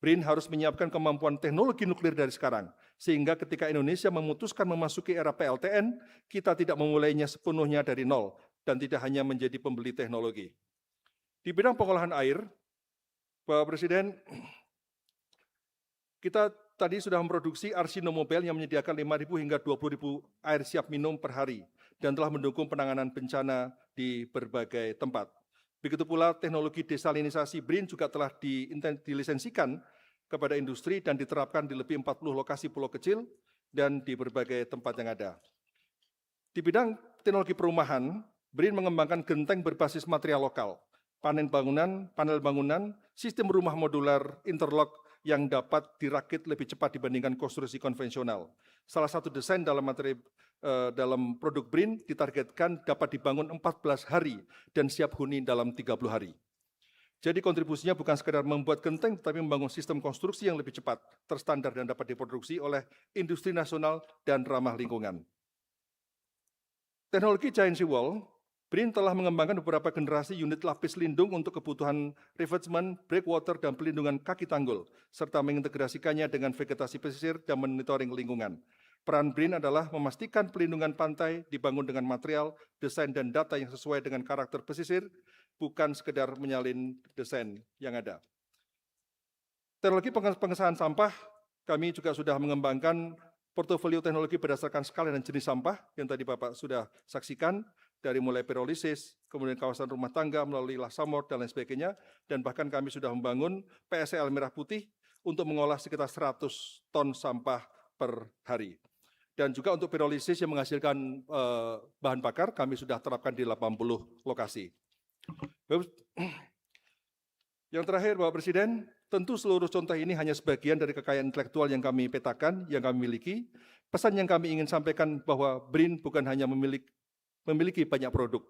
BRIN harus menyiapkan kemampuan teknologi nuklir dari sekarang, sehingga ketika Indonesia memutuskan memasuki era PLTN, kita tidak memulainya sepenuhnya dari nol, dan tidak hanya menjadi pembeli teknologi. Di bidang pengolahan air, Bapak Presiden, kita tadi sudah memproduksi Arsino Mobile yang menyediakan 5.000 hingga 20.000 air siap minum per hari, dan telah mendukung penanganan bencana di berbagai tempat. Begitu pula teknologi desalinisasi BRIN juga telah dilisensikan kepada industri dan diterapkan di lebih 40 lokasi pulau kecil dan di berbagai tempat yang ada. Di bidang teknologi perumahan, BRIN mengembangkan genteng berbasis material lokal, panel bangunan, sistem rumah modular interlock yang dapat dirakit lebih cepat dibandingkan konstruksi konvensional. Salah satu desain dalam produk BRIN ditargetkan dapat dibangun 14 hari dan siap huni dalam 30 hari. Jadi kontribusinya bukan sekedar membuat genteng, tetapi membangun sistem konstruksi yang lebih cepat, terstandar dan dapat diproduksi oleh industri nasional dan ramah lingkungan. Teknologi giant sea wall, BRIN telah mengembangkan beberapa generasi unit lapis lindung untuk kebutuhan revetment, breakwater, dan pelindungan kaki tanggul, serta mengintegrasikannya dengan vegetasi pesisir dan monitoring lingkungan. Peran BRIN adalah memastikan pelindungan pantai dibangun dengan material, desain, dan data yang sesuai dengan karakter pesisir, bukan sekedar menyalin desain yang ada. Teknologi pengesahan sampah, kami juga sudah mengembangkan portofolio teknologi berdasarkan skala dan jenis sampah yang tadi Bapak sudah saksikan, dari mulai pirolisis, kemudian kawasan rumah tangga melalui lasamor dan lain sebagainya, dan bahkan kami sudah membangun PSL merah putih untuk mengolah sekitar 100 ton sampah per hari. Dan juga untuk pirolisis yang menghasilkan bahan bakar, kami sudah terapkan di 80 lokasi. Yang terakhir, Bapak Presiden, tentu seluruh contoh ini hanya sebagian dari kekayaan intelektual yang kami petakan, yang kami miliki. Pesan yang kami ingin sampaikan bahwa BRIN bukan hanya memiliki banyak produk.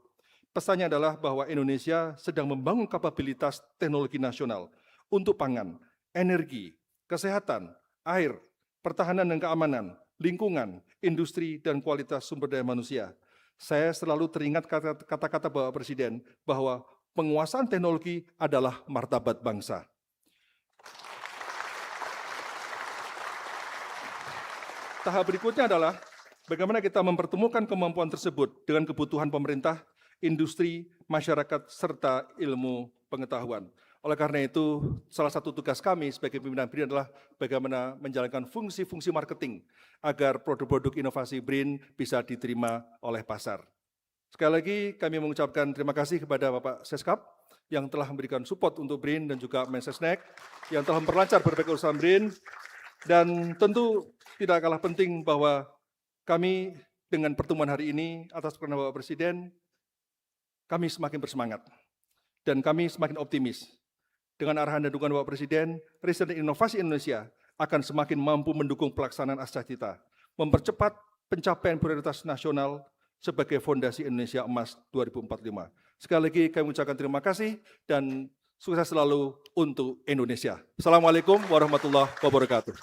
Pesannya adalah bahwa Indonesia sedang membangun kapabilitas teknologi nasional untuk pangan, energi, kesehatan, air, pertahanan dan keamanan, lingkungan, industri, dan kualitas sumber daya manusia. Saya selalu teringat kata-kata Bapak Presiden bahwa penguasaan teknologi adalah martabat bangsa. Tahap berikutnya adalah bagaimana kita mempertemukan kemampuan tersebut dengan kebutuhan pemerintah, industri, masyarakat, serta ilmu pengetahuan. Oleh karena itu, salah satu tugas kami sebagai pimpinan BRIN adalah bagaimana menjalankan fungsi-fungsi marketing agar produk-produk inovasi BRIN bisa diterima oleh pasar. Sekali lagi kami mengucapkan terima kasih kepada Bapak Seskap yang telah memberikan support untuk BRIN dan juga Mensesnek yang telah memperlancar berbagai urusan BRIN. Dan tentu tidak kalah penting bahwa kami dengan pertemuan hari ini atas perkenan Bapak Presiden, kami semakin bersemangat dan kami semakin optimis. Dengan arahan dan dukungan Bapak Presiden, riset dan inovasi Indonesia akan semakin mampu mendukung pelaksanaan Astra-Cita, mempercepat pencapaian prioritas nasional sebagai fondasi Indonesia Emas 2045. Sekali lagi kami ucapkan terima kasih dan sukses selalu untuk Indonesia. Assalamualaikum warahmatullahi wabarakatuh.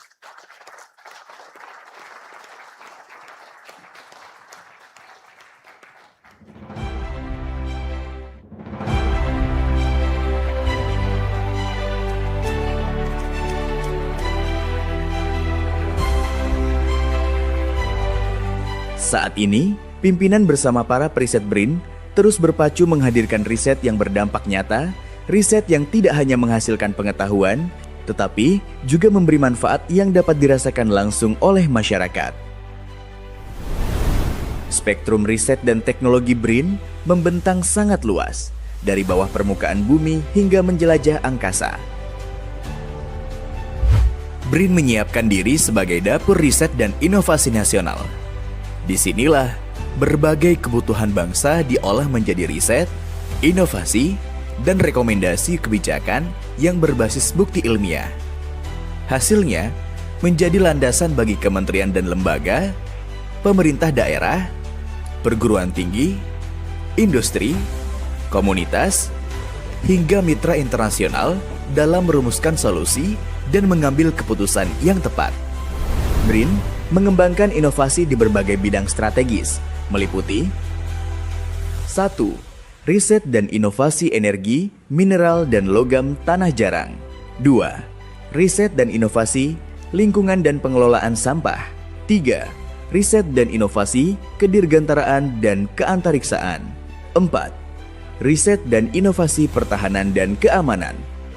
Saat ini, pimpinan bersama para periset BRIN terus berpacu menghadirkan riset yang berdampak nyata, riset yang tidak hanya menghasilkan pengetahuan, tetapi juga memberi manfaat yang dapat dirasakan langsung oleh masyarakat. Spektrum riset dan teknologi BRIN membentang sangat luas, dari bawah permukaan bumi hingga menjelajah angkasa. BRIN menyiapkan diri sebagai dapur riset dan inovasi nasional. Disinilah berbagai kebutuhan bangsa diolah menjadi riset, inovasi, dan rekomendasi kebijakan yang berbasis bukti ilmiah. Hasilnya menjadi landasan bagi kementerian dan lembaga, pemerintah daerah, perguruan tinggi, industri, komunitas, hingga mitra internasional dalam merumuskan solusi dan mengambil keputusan yang tepat. BRIN mengembangkan inovasi di berbagai bidang strategis, meliputi 1. Riset dan inovasi energi, mineral dan logam tanah jarang. 2. Riset dan inovasi lingkungan dan pengelolaan sampah. 3. Riset dan inovasi kedirgantaraan dan keantariksaan. 4. Riset dan inovasi pertahanan dan keamanan.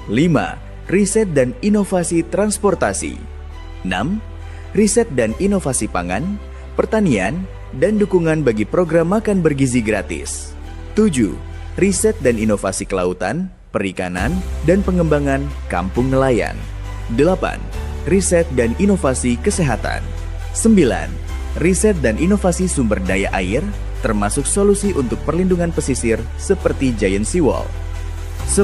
5. Riset dan inovasi transportasi. 6. Riset dan inovasi pangan, pertanian, dan dukungan bagi program makan bergizi gratis. 7. Riset dan inovasi kelautan, perikanan, dan pengembangan kampung nelayan. 8. Riset dan inovasi kesehatan. 9. Riset dan inovasi sumber daya air, termasuk solusi untuk perlindungan pesisir seperti Giant Seawall. 10.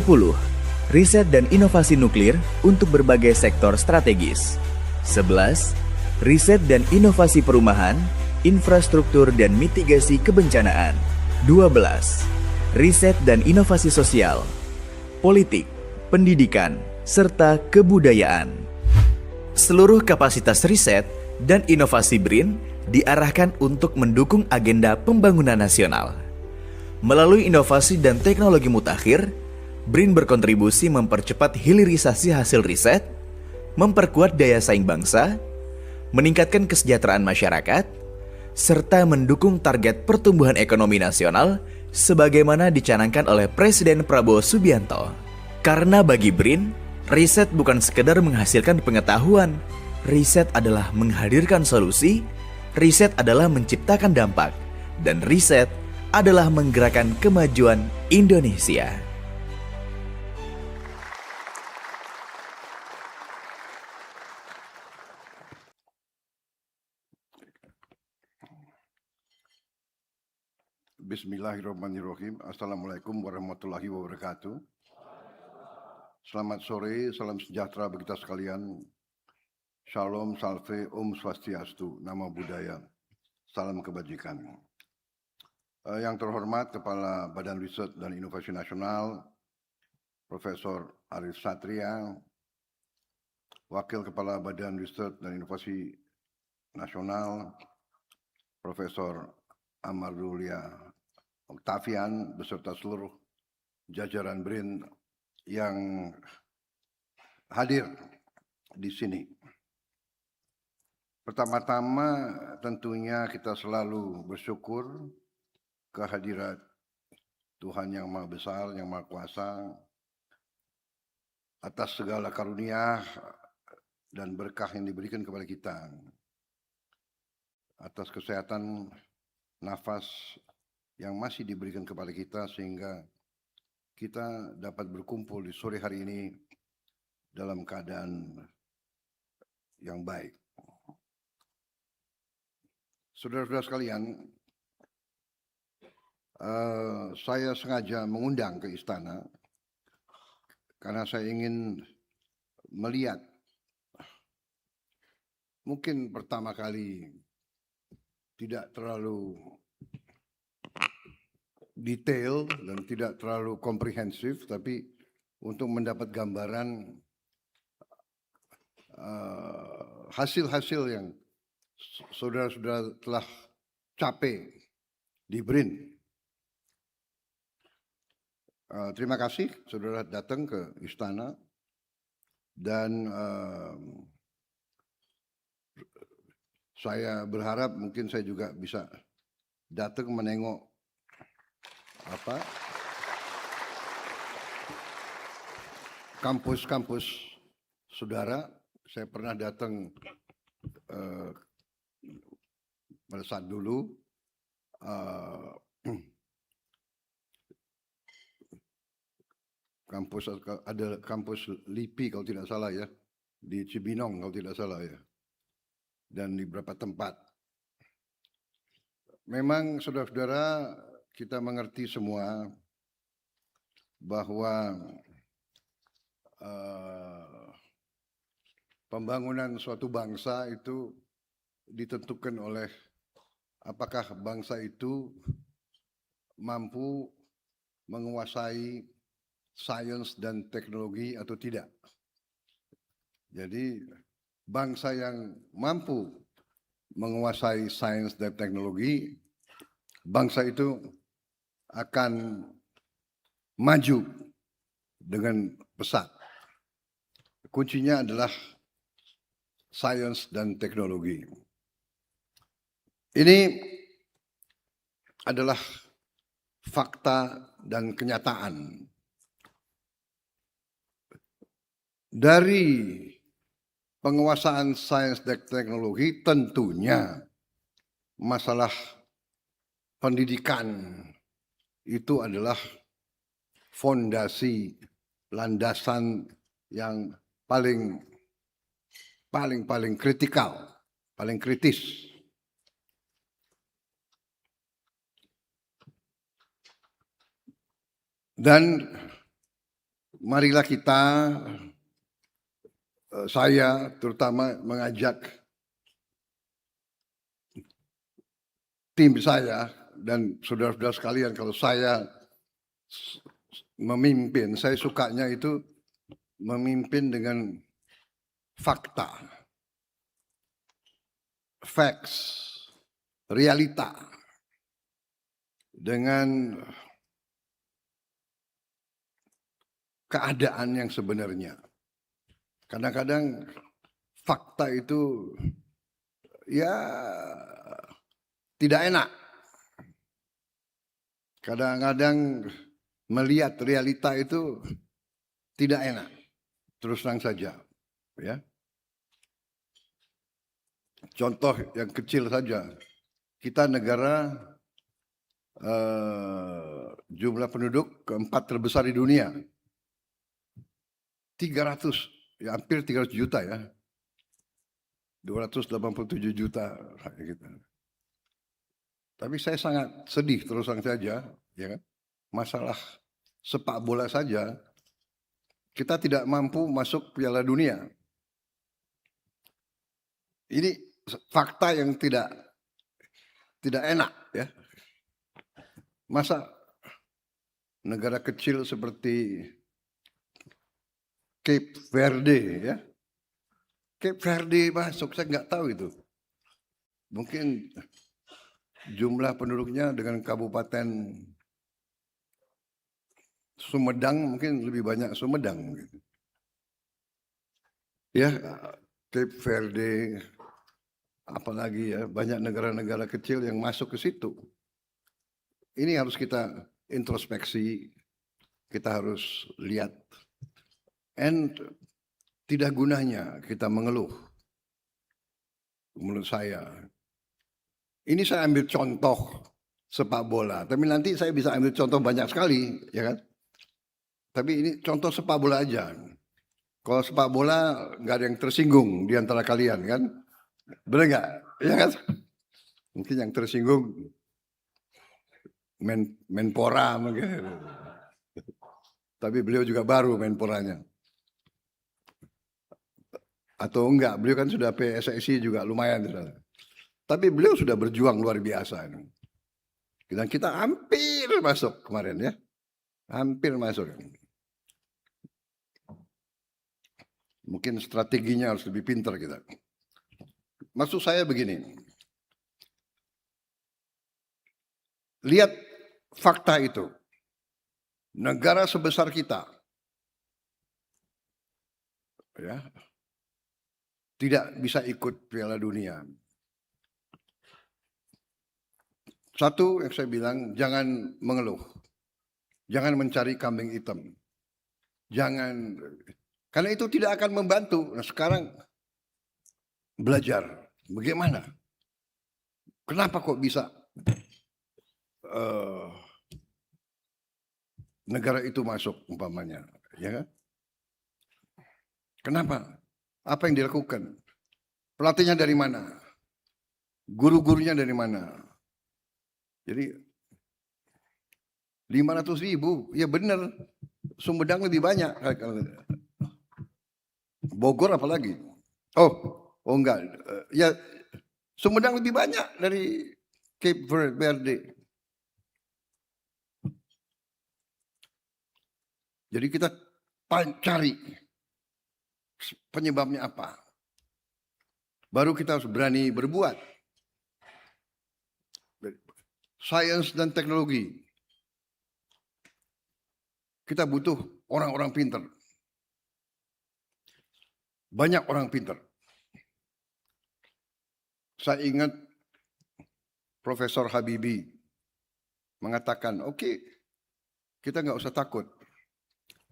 Riset dan inovasi nuklir untuk berbagai sektor strategis. 11. Riset dan inovasi perumahan, infrastruktur dan mitigasi kebencanaan. 12. Riset dan inovasi sosial, politik, pendidikan, serta kebudayaan. Seluruh kapasitas riset dan inovasi BRIN diarahkan untuk mendukung agenda pembangunan nasional. Melalui inovasi dan teknologi mutakhir, BRIN berkontribusi mempercepat hilirisasi hasil riset, memperkuat daya saing bangsa, meningkatkan kesejahteraan masyarakat, serta mendukung target pertumbuhan ekonomi nasional sebagaimana dicanangkan oleh Presiden Prabowo Subianto. Karena bagi BRIN, riset bukan sekedar menghasilkan pengetahuan, riset adalah menghadirkan solusi, riset adalah menciptakan dampak, dan riset adalah menggerakkan kemajuan Indonesia. Bismillahirrahmanirrahim. Assalamualaikum warahmatullahi wabarakatuh. Selamat sore, salam sejahtera bagi kita sekalian. Shalom, salve, om swastiastu, nama budaya, salam kebajikan. Yang terhormat Kepala Badan Riset dan Inovasi Nasional, Profesor Arif Satria, Wakil Kepala Badan Riset dan Inovasi Nasional, Profesor Amardulia Octavian beserta seluruh jajaran BRIN yang hadir di sini. Pertama-tama tentunya kita selalu bersyukur kehadirat Tuhan yang Maha Besar, yang Maha Kuasa atas segala karunia dan berkah yang diberikan kepada kita. Atas kesehatan nafas yang masih diberikan kepada kita sehingga kita dapat berkumpul di sore hari ini dalam keadaan yang baik. Saudara-saudara sekalian, saya sengaja mengundang ke istana karena saya ingin melihat mungkin pertama kali tidak terlalu detail dan tidak terlalu komprehensif, tapi untuk mendapat gambaran hasil-hasil yang saudara-saudara telah capai di BRIN. Terima kasih saudara datang ke istana dan saya berharap mungkin saya juga bisa datang menengok kampus-kampus saudara. Saya pernah datang pada saat dulu ada kampus LIPI kalau tidak salah ya, di Cibinong kalau tidak salah ya, dan di beberapa tempat. Memang saudara-saudara, kita mengerti semua bahwa pembangunan suatu bangsa itu ditentukan oleh apakah bangsa itu mampu menguasai sains dan teknologi atau tidak. Jadi bangsa yang mampu menguasai sains dan teknologi, bangsa itu akan maju dengan pesat. Kuncinya adalah sains dan teknologi. Ini adalah fakta dan kenyataan. Dari penguasaan sains dan teknologi tentunya masalah pendidikan itu adalah fondasi landasan yang paling kritikal, paling kritis. Dan marilah kita, saya terutama mengajak tim saya dan saudara-saudara sekalian, kalau saya memimpin, saya sukanya itu memimpin dengan fakta, facts, realita, dengan keadaan yang sebenarnya. Kadang-kadang fakta itu ya tidak enak. Kadang-kadang melihat realita itu tidak enak. Terus terang saja, ya. Contoh yang kecil saja. Kita negara jumlah penduduk keempat terbesar di dunia. 300, ya hampir 300 juta ya. 287 juta rakyat kita. Tapi saya sangat sedih terus terang saja, ya kan? Masalah sepak bola saja, kita tidak mampu masuk Piala Dunia. Ini fakta yang tidak enak, ya. Masa negara kecil seperti Cape Verde, ya. Cape Verde masuk, saya nggak tahu itu. Mungkin jumlah penduduknya dengan kabupaten Sumedang mungkin lebih banyak Sumedang. Ya, Cape Verde, apalagi ya, banyak negara-negara kecil yang masuk ke situ. Ini harus kita introspeksi, kita harus lihat. And tidak gunanya kita mengeluh. Menurut saya. Ini saya ambil contoh sepak bola. Tapi nanti saya bisa ambil contoh banyak sekali, ya kan? Tapi ini contoh sepak bola aja. Kalau sepak bola nggak ada yang tersinggung di antara kalian, kan? Benar nggak? Ya kan? Mungkin yang tersinggung Menpora mungkin. Tapi beliau juga baru Menporanya. Atau enggak, beliau kan sudah PSSI juga lumayan. Tapi beliau sudah berjuang luar biasa. Dan kita hampir masuk kemarin ya. Hampir masuk. Mungkin strateginya harus lebih pintar kita. Maksud saya begini. Lihat fakta itu. Negara sebesar kita. Ya. Tidak bisa ikut Piala Dunia. Satu yang saya bilang, jangan mengeluh. Jangan mencari kambing hitam. Jangan, karena itu tidak akan membantu. Nah sekarang belajar, bagaimana? Kenapa kok bisa negara itu masuk umpamanya, ya kan? Kenapa? Apa yang dilakukan? Pelatihnya dari mana? Guru-gurunya dari mana? Jadi 500.000, ya benar. Sumedang lebih banyak. Bogor apalagi? Oh enggak. Ya Sumedang lebih banyak dari Cape Verde. Jadi kita cari penyebabnya apa. Baru kita harus berani berbuat. Sains dan teknologi. Kita butuh orang-orang pintar. Banyak orang pintar. Saya ingat Profesor Habibie mengatakan, oke, kita nggak usah takut.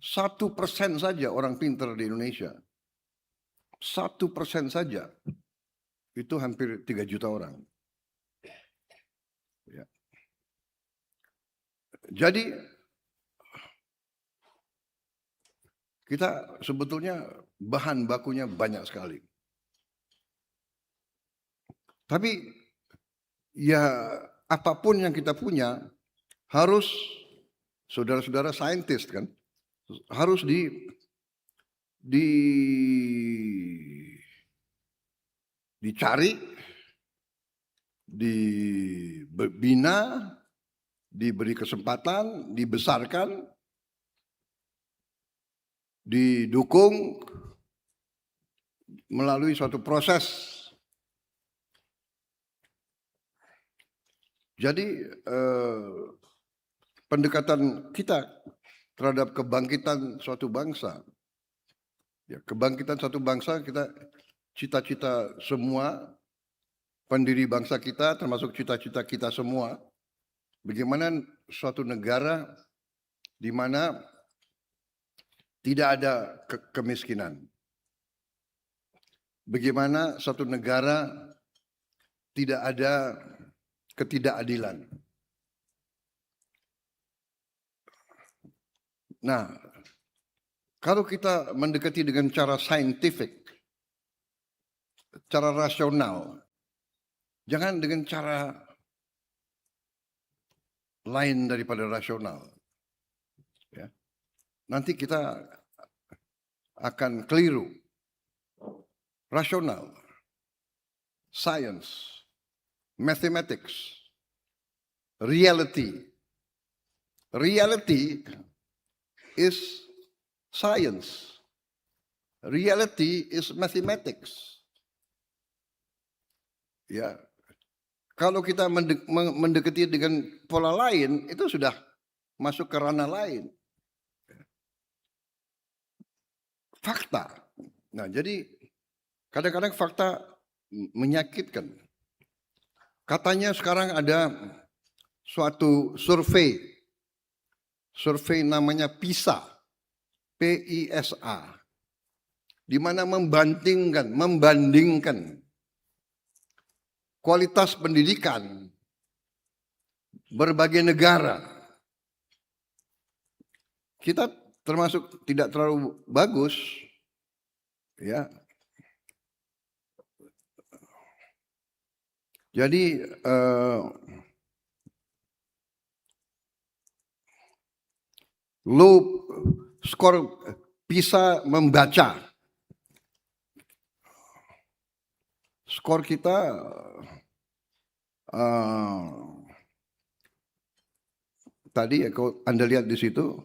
1% saja orang pintar di Indonesia. 1% saja. Itu hampir 3 juta orang. Ya. Jadi, kita sebetulnya bahan bakunya banyak sekali. Tapi, ya apapun yang kita punya, harus, saudara-saudara saintis kan, harus dicari, dibina, diberi kesempatan, dibesarkan, didukung melalui suatu proses. Jadi pendekatan kita terhadap kebangkitan suatu bangsa, ya, kebangkitan suatu bangsa, kita cita-cita semua pendiri bangsa kita, termasuk cita-cita kita semua, bagaimana suatu negara di mana tidak ada kemiskinan, bagaimana suatu negara tidak ada ketidakadilan. Nah, kalau kita mendekati dengan cara saintifik, cara rasional, jangan dengan cara lain daripada rasional. Ya. Nanti kita akan keliru. Rasional, science, mathematics, reality. Reality is science. Reality is mathematics. Ya, kalau kita mendekati dengan pola lain, itu sudah masuk ke ranah lain. Fakta. Nah, jadi kadang-kadang fakta menyakitkan. Katanya sekarang ada suatu survei namanya PISA, PISA, di mana membandingkan kualitas pendidikan berbagai negara. Kita termasuk tidak terlalu bagus, ya. Jadi low skor PISA membaca. Skor kita tadi ya, kalau Anda lihat di situ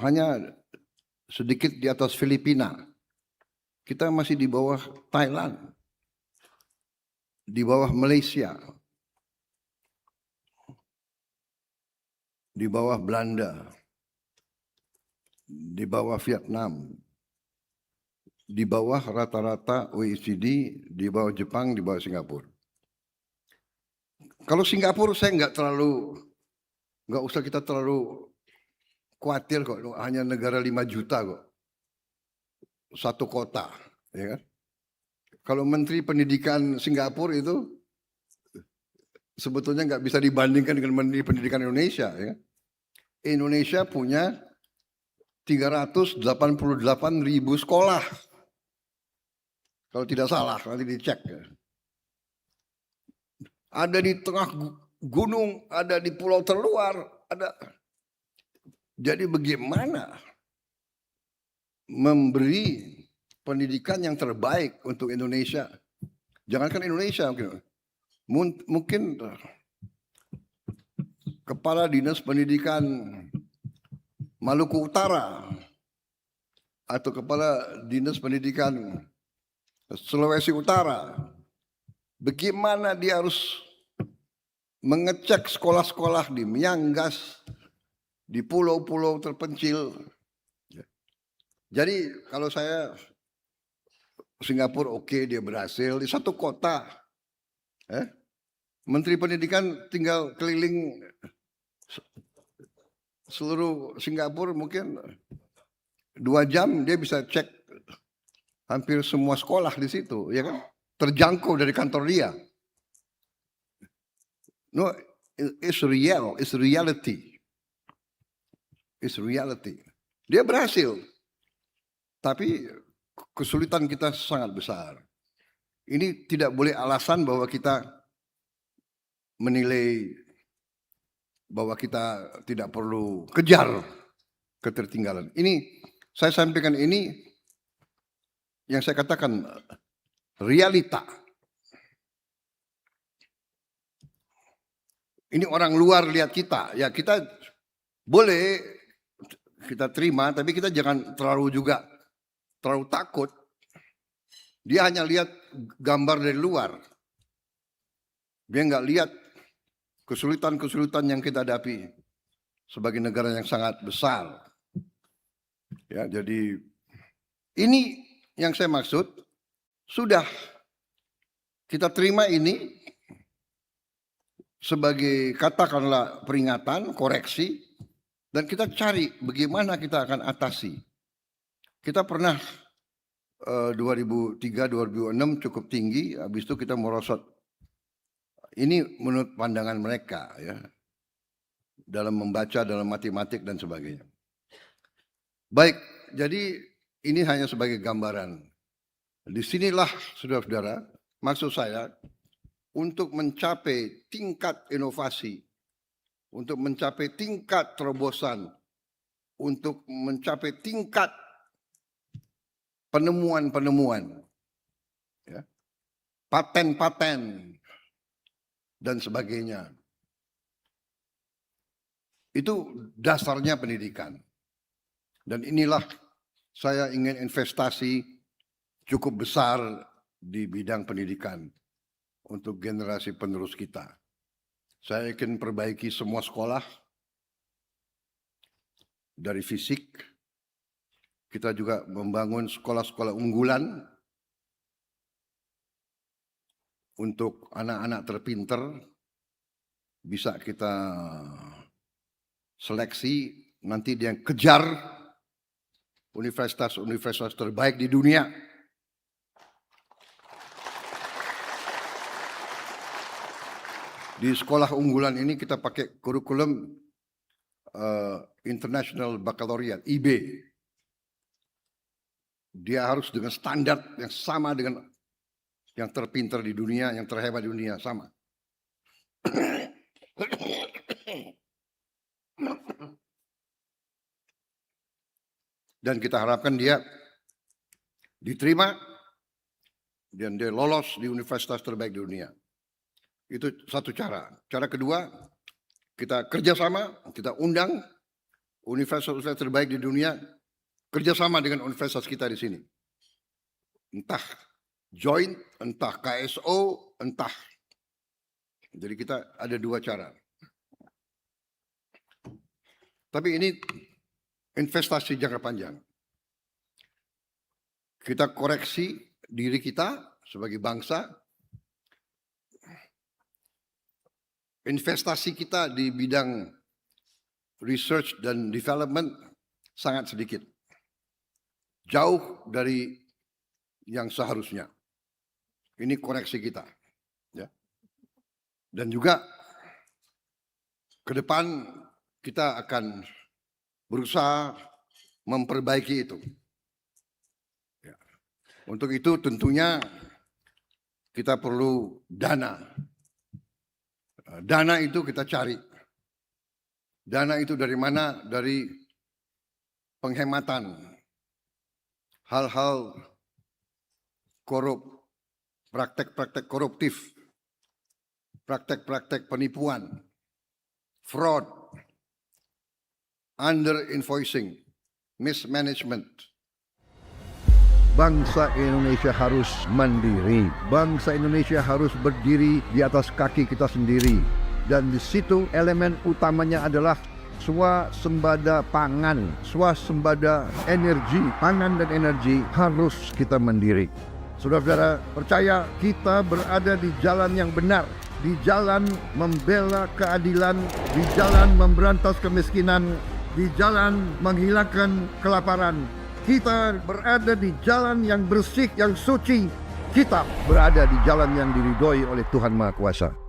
hanya sedikit di atas Filipina. Kita masih di bawah Thailand, di bawah Malaysia, di bawah Belanda, di bawah Vietnam, di bawah rata-rata OECD, di bawah Jepang, di bawah Singapura. Kalau Singapura saya nggak usah kita terlalu khawatir kok, hanya negara 5 juta kok, satu kota, ya kan? Kalau Menteri Pendidikan Singapura itu sebetulnya nggak bisa dibandingkan dengan Menteri Pendidikan Indonesia, ya. Indonesia punya 388.000 sekolah. Kalau tidak salah, nanti dicek. Ya. Ada di tengah gunung, ada di pulau terluar, ada. Jadi bagaimana memberi pendidikan yang terbaik untuk Indonesia? Jangankan Indonesia, mungkin Kepala Dinas Pendidikan Maluku Utara atau Kepala Dinas Pendidikan Sulawesi Utara, bagaimana dia harus mengecek sekolah-sekolah di Miangas, di pulau-pulau terpencil. Jadi kalau saya Singapura oke, dia berhasil di satu kota. Menteri Pendidikan tinggal keliling seluruh Singapura, mungkin 2 jam dia bisa cek hampir semua sekolah di situ, ya kan? Terjangkau dari kantor dia. No, it's real, it's reality. It's reality. Dia berhasil. Tapi kesulitan kita sangat besar. Ini tidak boleh alasan bahwa kita menilai bahwa kita tidak perlu kejar ketertinggalan. Ini saya sampaikan ini yang saya katakan realita. Ini orang luar lihat kita, ya kita boleh kita terima, tapi kita jangan terlalu takut. Dia hanya lihat gambar dari luar. Dia nggak lihat kesulitan-kesulitan yang kita hadapi sebagai negara yang sangat besar. Ya, jadi ini yang saya maksud, sudah kita terima ini sebagai katakanlah peringatan, koreksi, dan kita cari bagaimana kita akan atasi. Kita pernah 2003-2006 cukup tinggi, habis itu kita merosot. Ini menurut pandangan mereka ya, dalam membaca, dalam matematik dan sebagainya. Baik, jadi ini hanya sebagai gambaran. Disinilah saudara-saudara, maksud saya, untuk mencapai tingkat inovasi, untuk mencapai tingkat terobosan, untuk mencapai tingkat penemuan-penemuan, ya, paten-paten, dan sebagainya. Itu dasarnya pendidikan. Dan inilah saya ingin investasi cukup besar di bidang pendidikan untuk generasi penerus kita. Saya ingin perbaiki semua sekolah dari fisik. Kita juga membangun sekolah-sekolah unggulan untuk anak-anak terpinter. Bisa kita seleksi, nanti dia kejar universitas-universitas terbaik di dunia. Di sekolah unggulan ini kita pakai kurikulum International Baccalaureate, IB. Dia harus dengan standar yang sama dengan yang terpintar di dunia, yang terhebat di dunia, sama. Dan kita harapkan dia diterima dan dia lolos di universitas terbaik di dunia. Itu satu cara. Cara kedua, kita kerjasama, kita undang universitas terbaik di dunia, kerjasama dengan universitas kita di sini. Entah joint, entah KSO, entah. Jadi kita ada 2 cara. Tapi ini investasi jangka panjang. Kita koreksi diri kita sebagai bangsa. Investasi kita di bidang research dan development sangat sedikit. Jauh dari yang seharusnya. Ini koreksi kita. Ya. Dan juga ke depan kita akan berusaha memperbaiki itu. Ya. Untuk itu tentunya kita perlu dana. Dana itu kita cari. Dana itu dari mana? Dari penghematan. Hal-hal korup, praktek-praktek koruptif, praktek-praktek penipuan, fraud, under invoicing, mismanagement, bangsa Indonesia harus mandiri. Bangsa Indonesia harus berdiri di atas kaki kita sendiri. Dan di situ elemen utamanya adalah swasembada pangan, swasembada energi. Pangan dan energi harus kita mandiri. Saudara-saudara, percaya kita berada di jalan yang benar, di jalan membela keadilan, di jalan memberantas kemiskinan, di jalan menghilangkan kelaparan. Kita berada di jalan yang bersih, yang suci. Kita berada di jalan yang diridhoi oleh Tuhan Maha Kuasa.